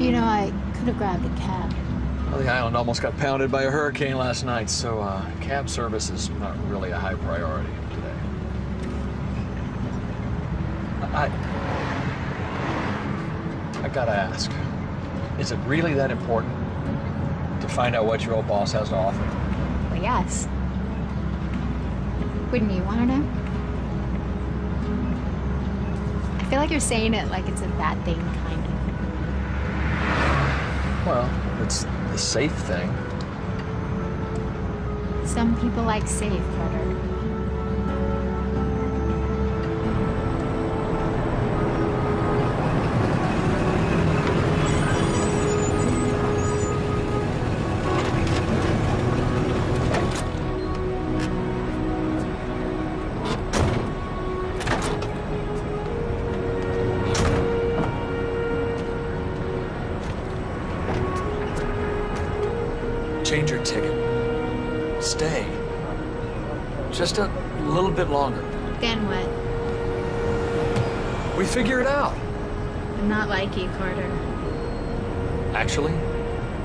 You know, I could have grabbed a cab. Well, the island almost got pounded by a hurricane last night, so cab service is not really a high priority today. I gotta ask, is it really that important to find out what your old boss has to offer? Well, yes. Wouldn't you want to know? I feel like you're saying it like it's a bad thing, kind of. Well, it's the safe thing. Some people like safe, Carter. Change your ticket. Stay. Just a little bit longer. Then what? We figure it out. I'm not like you, Carter. Actually,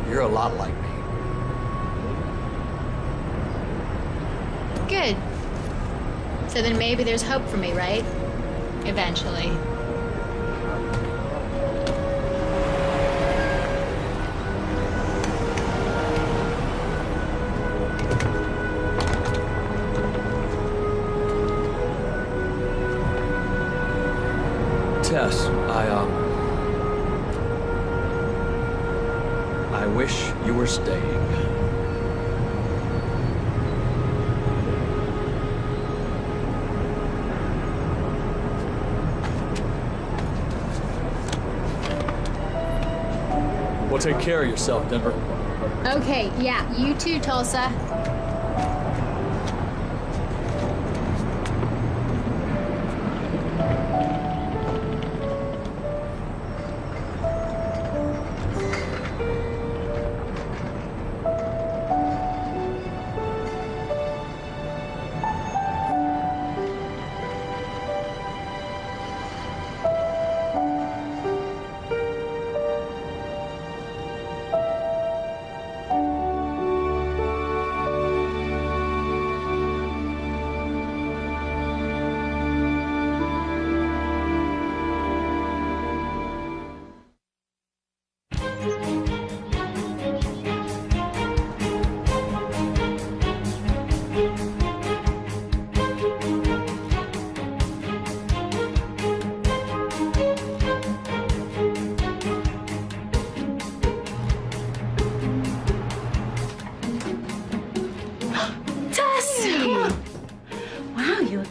you're a lot like me. Good. So then maybe there's hope for me, right? Eventually. Tess, I wish you were staying. Well, take care of yourself, Denver. Okay, yeah, you too, Tulsa.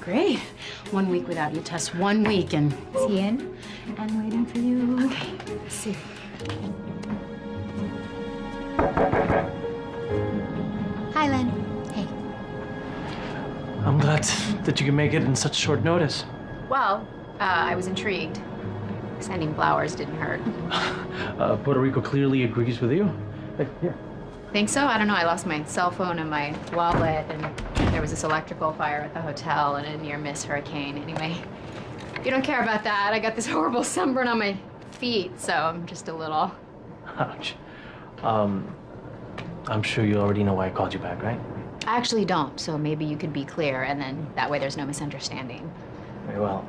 Great. 1 week without you, Tess. 1 week, and is he in? And waiting for you. Okay. Let's see. Hi, Len. Hey. I'm glad that you can make it in such short notice. Well, I was intrigued. Sending flowers didn't hurt. Puerto Rico clearly agrees with you. Hey, here. Think so? I don't know. I lost my cell phone and my wallet, and there was this electrical fire at the hotel and a near-miss hurricane. Anyway, you don't care about that. I got this horrible sunburn on my feet, so I'm just a little... Ouch. I'm sure you already know why I called you back, right? I actually don't, so maybe you could be clear, and then that way there's no misunderstanding. Very well.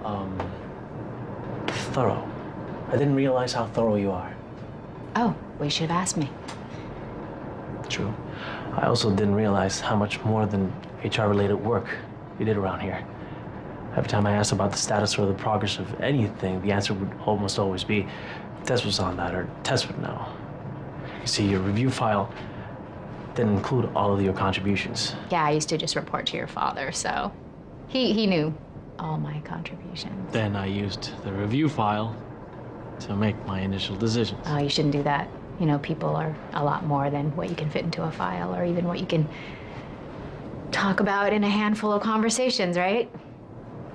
Thorough. I didn't realize how thorough you are. Oh, well, you should have asked me. True. I also didn't realize how much more than HR-related work you did around here. Every time I asked about the status or the progress of anything, the answer would almost always be, Tess was on that, or Tess would know. You see, your review file didn't include all of your contributions. Yeah, I used to just report to your father, so he knew all my contributions. Then I used the review file to make my initial decisions. Oh, you shouldn't do that. You know, people are a lot more than what you can fit into a file, or even what you can talk about in a handful of conversations, right?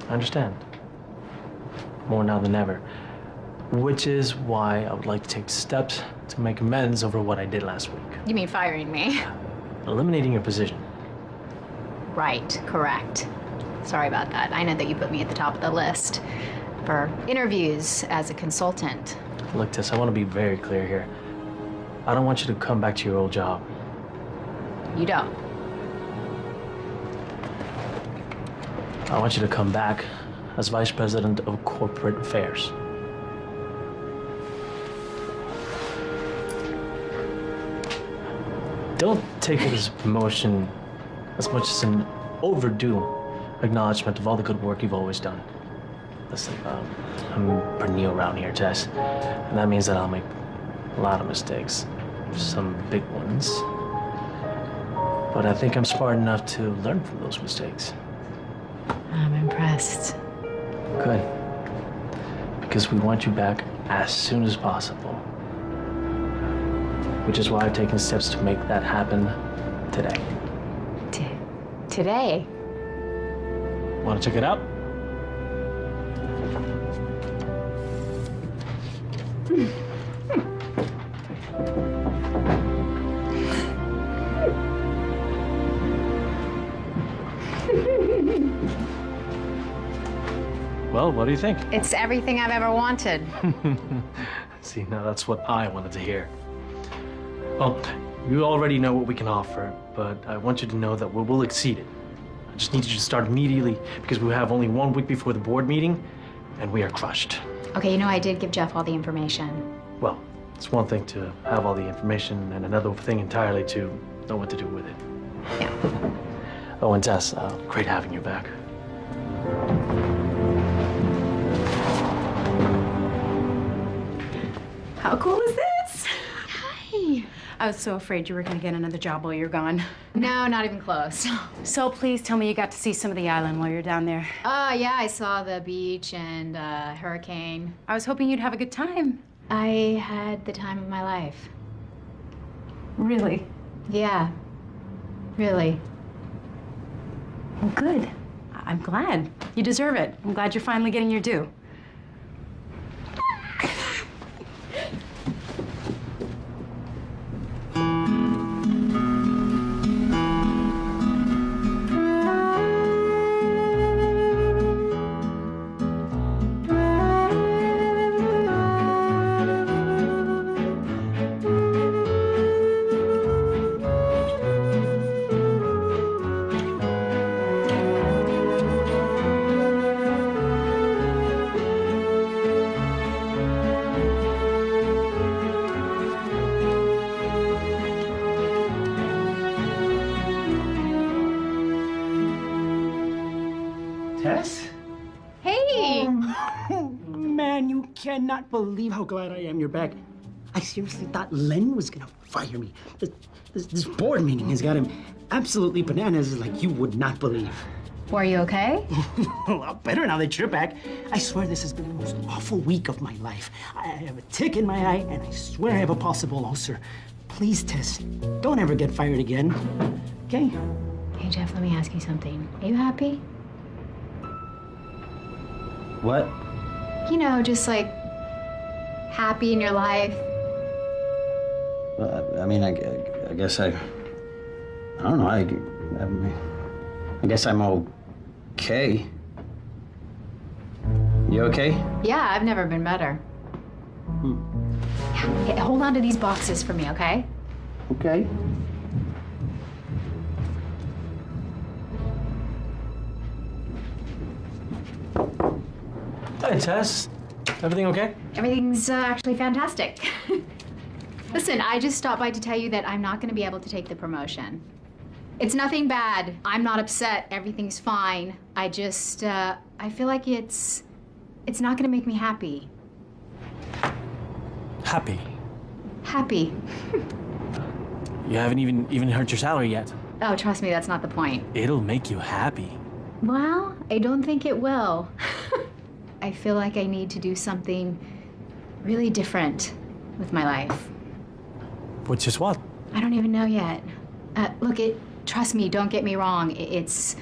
I understand. More now than ever. Which is why I would like to take steps to make amends over what I did last week. You mean firing me? Eliminating your position. Right, correct. Sorry about that. I know that you put me at the top of the list for interviews as a consultant. Look, Tess, I want to be very clear here. I don't want you to come back to your old job. You don't. I want you to come back as Vice President of Corporate Affairs. Don't take this promotion as much as an overdue acknowledgement of all the good work you've always done. Listen, I'm pretty new around here, Tess, and that means that I'll make a lot of mistakes, some big ones. But I think I'm smart enough to learn from those mistakes. I'm impressed. Good. Because we want you back as soon as possible. Which is why I've taken steps to make that happen today. Today? Want to check it out? Well, what do you think? It's everything I've ever wanted. See, now that's what I wanted to hear. Well, you already know what we can offer, but I want you to know that we will exceed it. I just need you to start immediately because we have only 1 week before the board meeting, and we are crushed. Okay, you know, I did give Jeff all the information. Well, it's one thing to have all the information and another thing entirely to know what to do with it. Yeah. Oh, and Tess, great having you back. How cool is this? Hi. I was so afraid you were gonna get another job while you're gone. No, not even close. So please tell me you got to see some of the island while you're down there. Yeah, I saw the beach and hurricane. I was hoping you'd have a good time. I had the time of my life. Really? Yeah. Really. Well, good. I'm glad. You deserve it. I'm glad you're finally getting your due. Tess? Hey! Man, you cannot believe how glad I am you're back. I seriously thought Len was gonna fire me. This board meeting has got him absolutely bananas like you would not believe. Were you okay? A lot better now that you're back. I swear this has been the most awful week of my life. I have a tick in my eye, and I swear I have a possible ulcer. Please, Tess, don't ever get fired again, okay? Hey, Jeff, let me ask you something. Are you happy? What? You know, just like happy in your life. I mean, I guess I don't know. I guess I'm okay. You okay? Yeah, I've never been better. Yeah, hey, hold on to these boxes for me, okay? Okay. Hey, Tess. Everything okay? Everything's actually fantastic. Listen, I just stopped by to tell you that I'm not going to be able to take the promotion. It's nothing bad. I'm not upset. Everything's fine. I just, I feel like it's not going to make me happy. Happy. Happy. You haven't even hurt your salary yet. Oh, trust me, that's not the point. It'll make you happy. Well, I don't think it will. I feel like I need to do something really different with my life. Which is what? I don't even know yet. Look, trust me, don't get me wrong. It's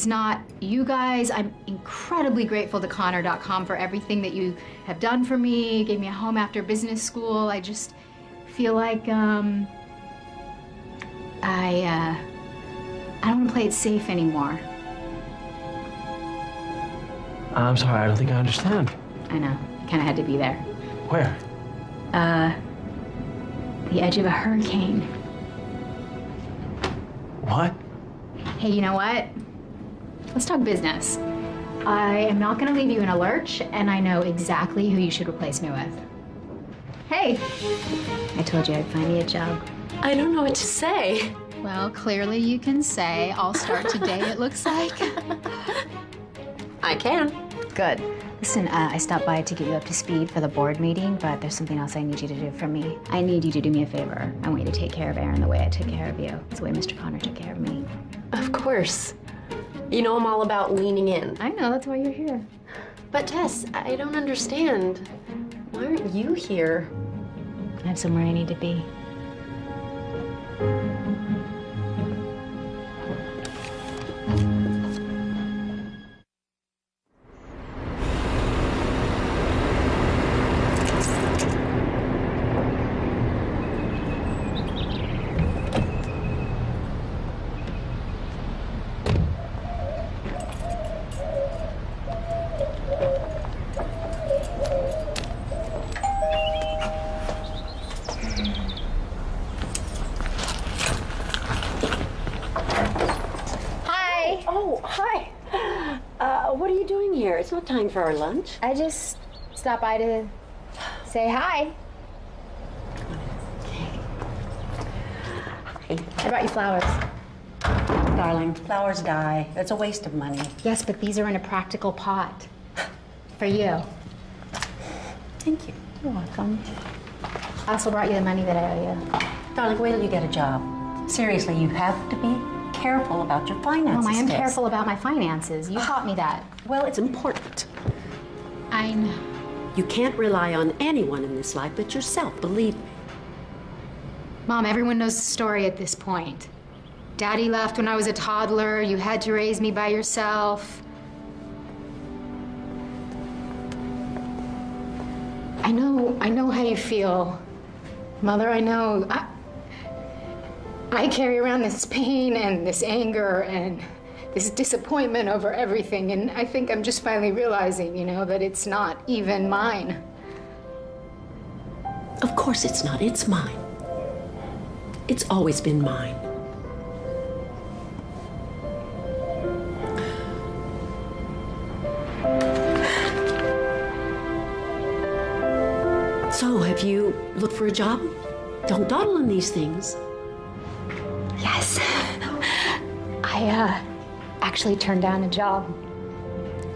not you guys. I'm incredibly grateful to Connor.com for everything that you have done for me, gave me a home after business school. I just feel like, I don't want to play it safe anymore. I'm sorry, I don't think I understand. I know, kind of had to be there. Where? The edge of a hurricane. What? Hey, you know what? Let's talk business. I am not gonna leave you in a lurch, and I know exactly who you should replace me with. Hey, I told you I'd find you a job. I don't know what to say. Well, clearly you can say, I'll start today, it looks like. I can. Good. Listen, I stopped by to get you up to speed for the board meeting, but there's something else I need you to do for me. I need you to do me a favor. I want you to take care of Aaron the way I took care of you. It's the way Mr. Connor took care of me. Of course. You know I'm all about leaning in. I know, that's why you're here. But Tess, I don't understand. Why aren't you here? I have somewhere I need to be. What are you doing here? It's not time for our lunch. I just stopped by to say hi. I brought you flowers. Darling, flowers die. It's a waste of money. Yes, but these are in a practical pot. For you. Thank you. You're welcome. I also brought you the money that I owe you. Darling, wait till you get a job. Seriously, you have to be careful about your finances. Mom, I am Tess. careful about my finances. You taught me that. Well, it's important. I know. You can't rely on anyone in this life but yourself, believe me. Mom, everyone knows the story at this point. Daddy left when I was a toddler. You had to raise me by yourself. I know how you feel. Mother, I know. I carry around this pain and this anger and this disappointment over everything, and I think I'm just finally realizing, you know, that it's not even mine. Of course it's not. It's mine. It's always been mine. So, have you looked for a job? Don't dawdle on these things. Yes. I actually turned down a job.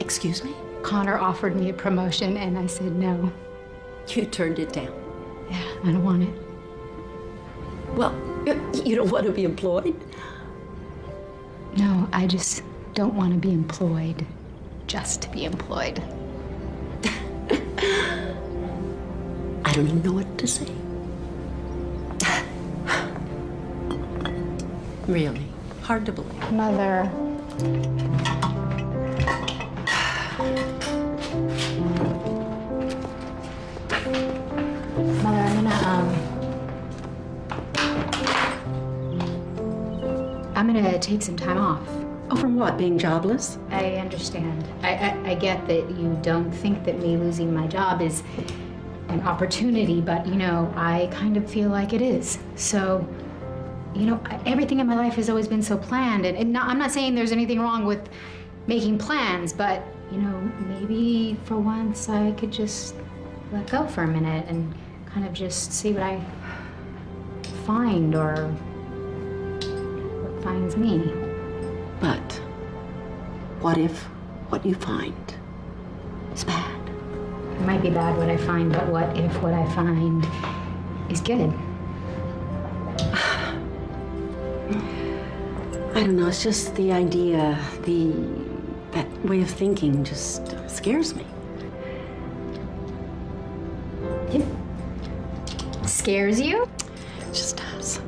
Excuse me? Connor offered me a promotion and I said no. You turned it down? Yeah, I don't want it. Well, you don't want to be employed? No, I just don't want to be employed just to be employed. I don't even know what to say. Really, hard to believe. Mother. Mother, I'm gonna take some time off. Oh, from what, being jobless? I understand. I get that you don't think that me losing my job is an opportunity, but, you know, I kind of feel like it is. So, you know, everything in my life has always been so planned, and I'm not saying there's anything wrong with making plans, but, you know, maybe for once I could just let go for a minute and kind of just see what I find or what finds me. But what if what you find is bad? It might be bad what I find, but what if what I find is good? I don't know, it's just the idea, that way of thinking just scares me. It scares you? It just does.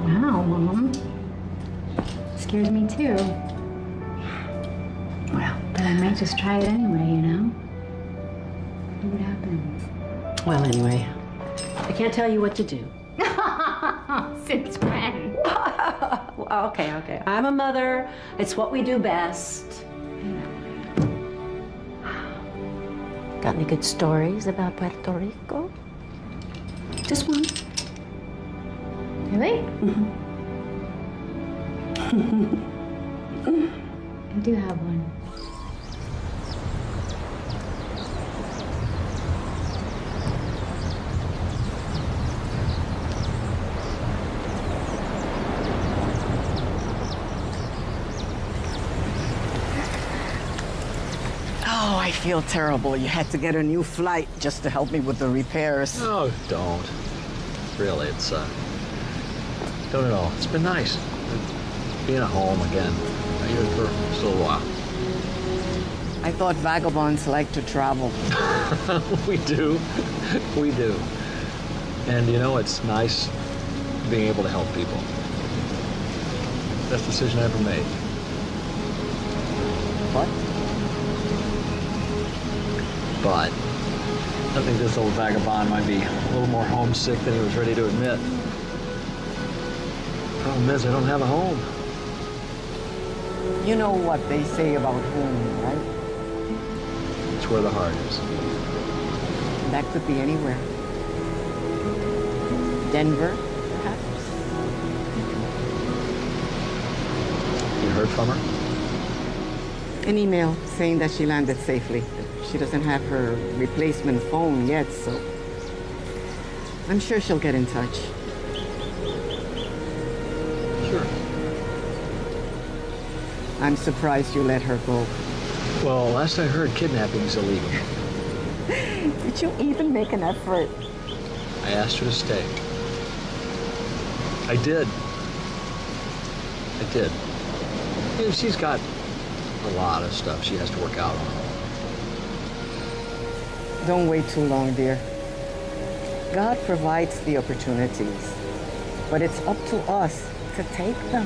Wow, Mom. Scares me too. Well, but I might just try it anyway, you know? See what happens. Well, anyway, I can't tell you what to do. Since when? Okay. I'm a mother. It's what we do best. Got any good stories about Puerto Rico? Just one. Really? I do have one. Oh, I feel terrible. You had to get a new flight just to help me with the repairs. Oh, don't. Really, it's, don't at all. It's been nice. Being at home again. Even for just a little while. I thought vagabonds like to travel. We do. We do. And you know, it's nice being able to help people. Best decision I ever made. But I think this old vagabond might be a little more homesick than he was ready to admit. Problem is, I don't have a home. You know what they say about home, right? It's where the heart is. That could be anywhere. Denver, perhaps. You heard from her? An email saying that she landed safely. She doesn't have her replacement phone yet, so I'm sure she'll get in touch. Sure. I'm surprised you let her go. Well, last I heard, kidnapping is illegal. Did you even make an effort? I asked her to stay. I did. I did. You know, she's got a lot of stuff she has to work out on. Don't wait too long, dear. God provides the opportunities, but it's up to us to take them.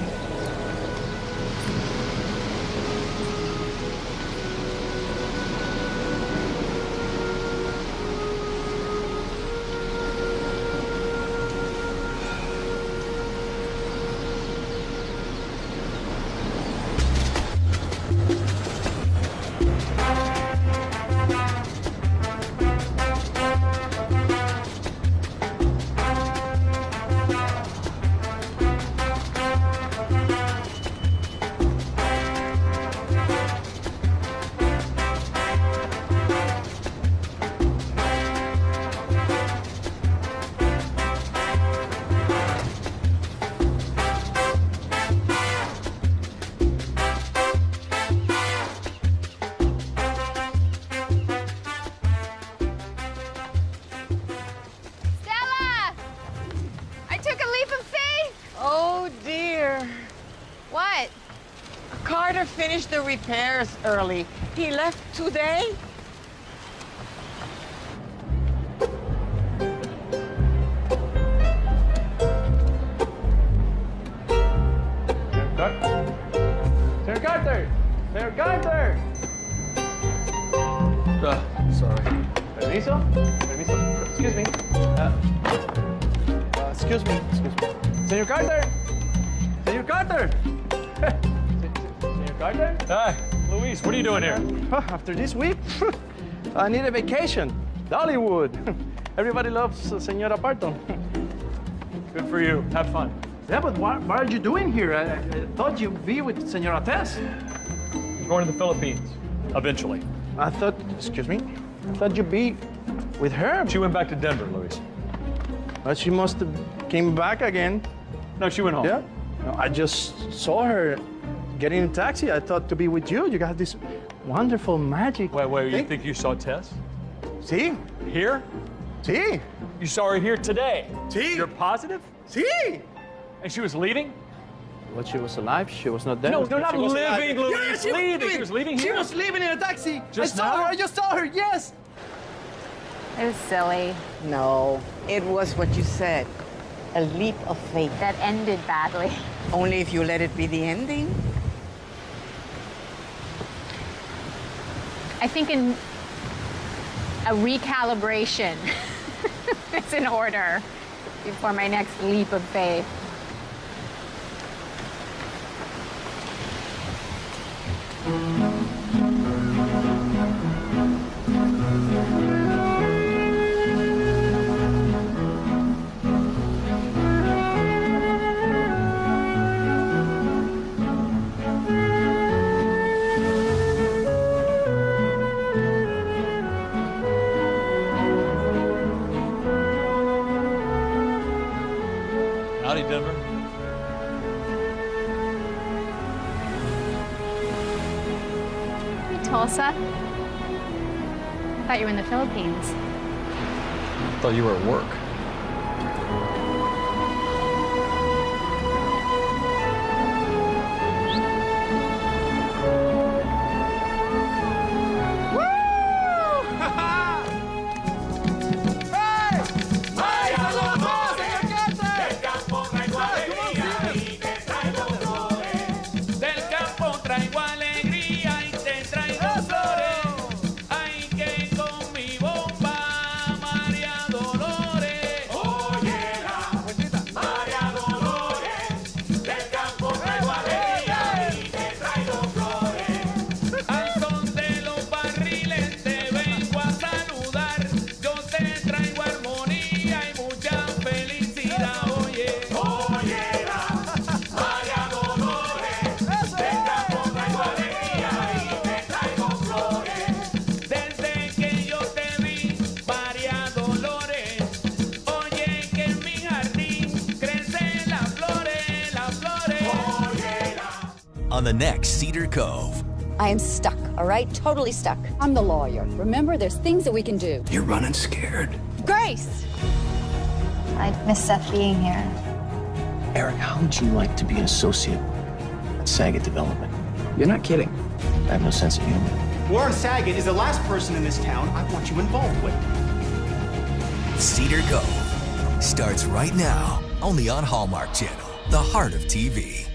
Finished the repairs early. He left today? Señor Carter! Señor Carter! Sorry. Permiso? Permiso. Excuse me. Excuse me. Excuse me. Señor Carter! Señor Carter! Señor Carter? Hi, Luis, what are you doing here? After this week, I need a vacation. Dollywood. Everybody loves Senora Parton. Good for you. Have fun. Yeah, but what are you doing here? I thought you'd be with Senora Tess. I'm going to the Philippines, eventually. I thought, excuse me, I thought you'd be with her. She went back to Denver, Luis. But she must have came back again. No, she went home. Yeah? No, I just saw her getting in a taxi. I thought to be with you. You got this wonderful magic. Wait, thing. you think you saw Tess? See? Here? See? You saw her here today? See? You're positive? See? And she was leaving? Well, she was alive. She was not dead. No, not She was living, alive. Luis. Yeah, she leaving. She was leaving She here? was leaving in a taxi. Just I saw now? her. I just saw her. Yes. It was silly. No, it was what you said. A leap of faith. That ended badly. Only if you let it be the ending. I think a recalibration is in order before my next leap of faith. Denver? Tulsa. Thought you were in the Philippines. Thought you were at work. On the next Cedar Cove. I am stuck, all right? Totally stuck. I'm the lawyer. Remember, there's things that we can do. You're running scared. Grace! I miss Seth being here. Eric, how would you like to be an associate at Saget Development? You're not kidding. I have no sense of humor. Warren Saget is the last person in this town I want you involved with. Cedar Cove starts right now, only on Hallmark Channel, the heart of TV.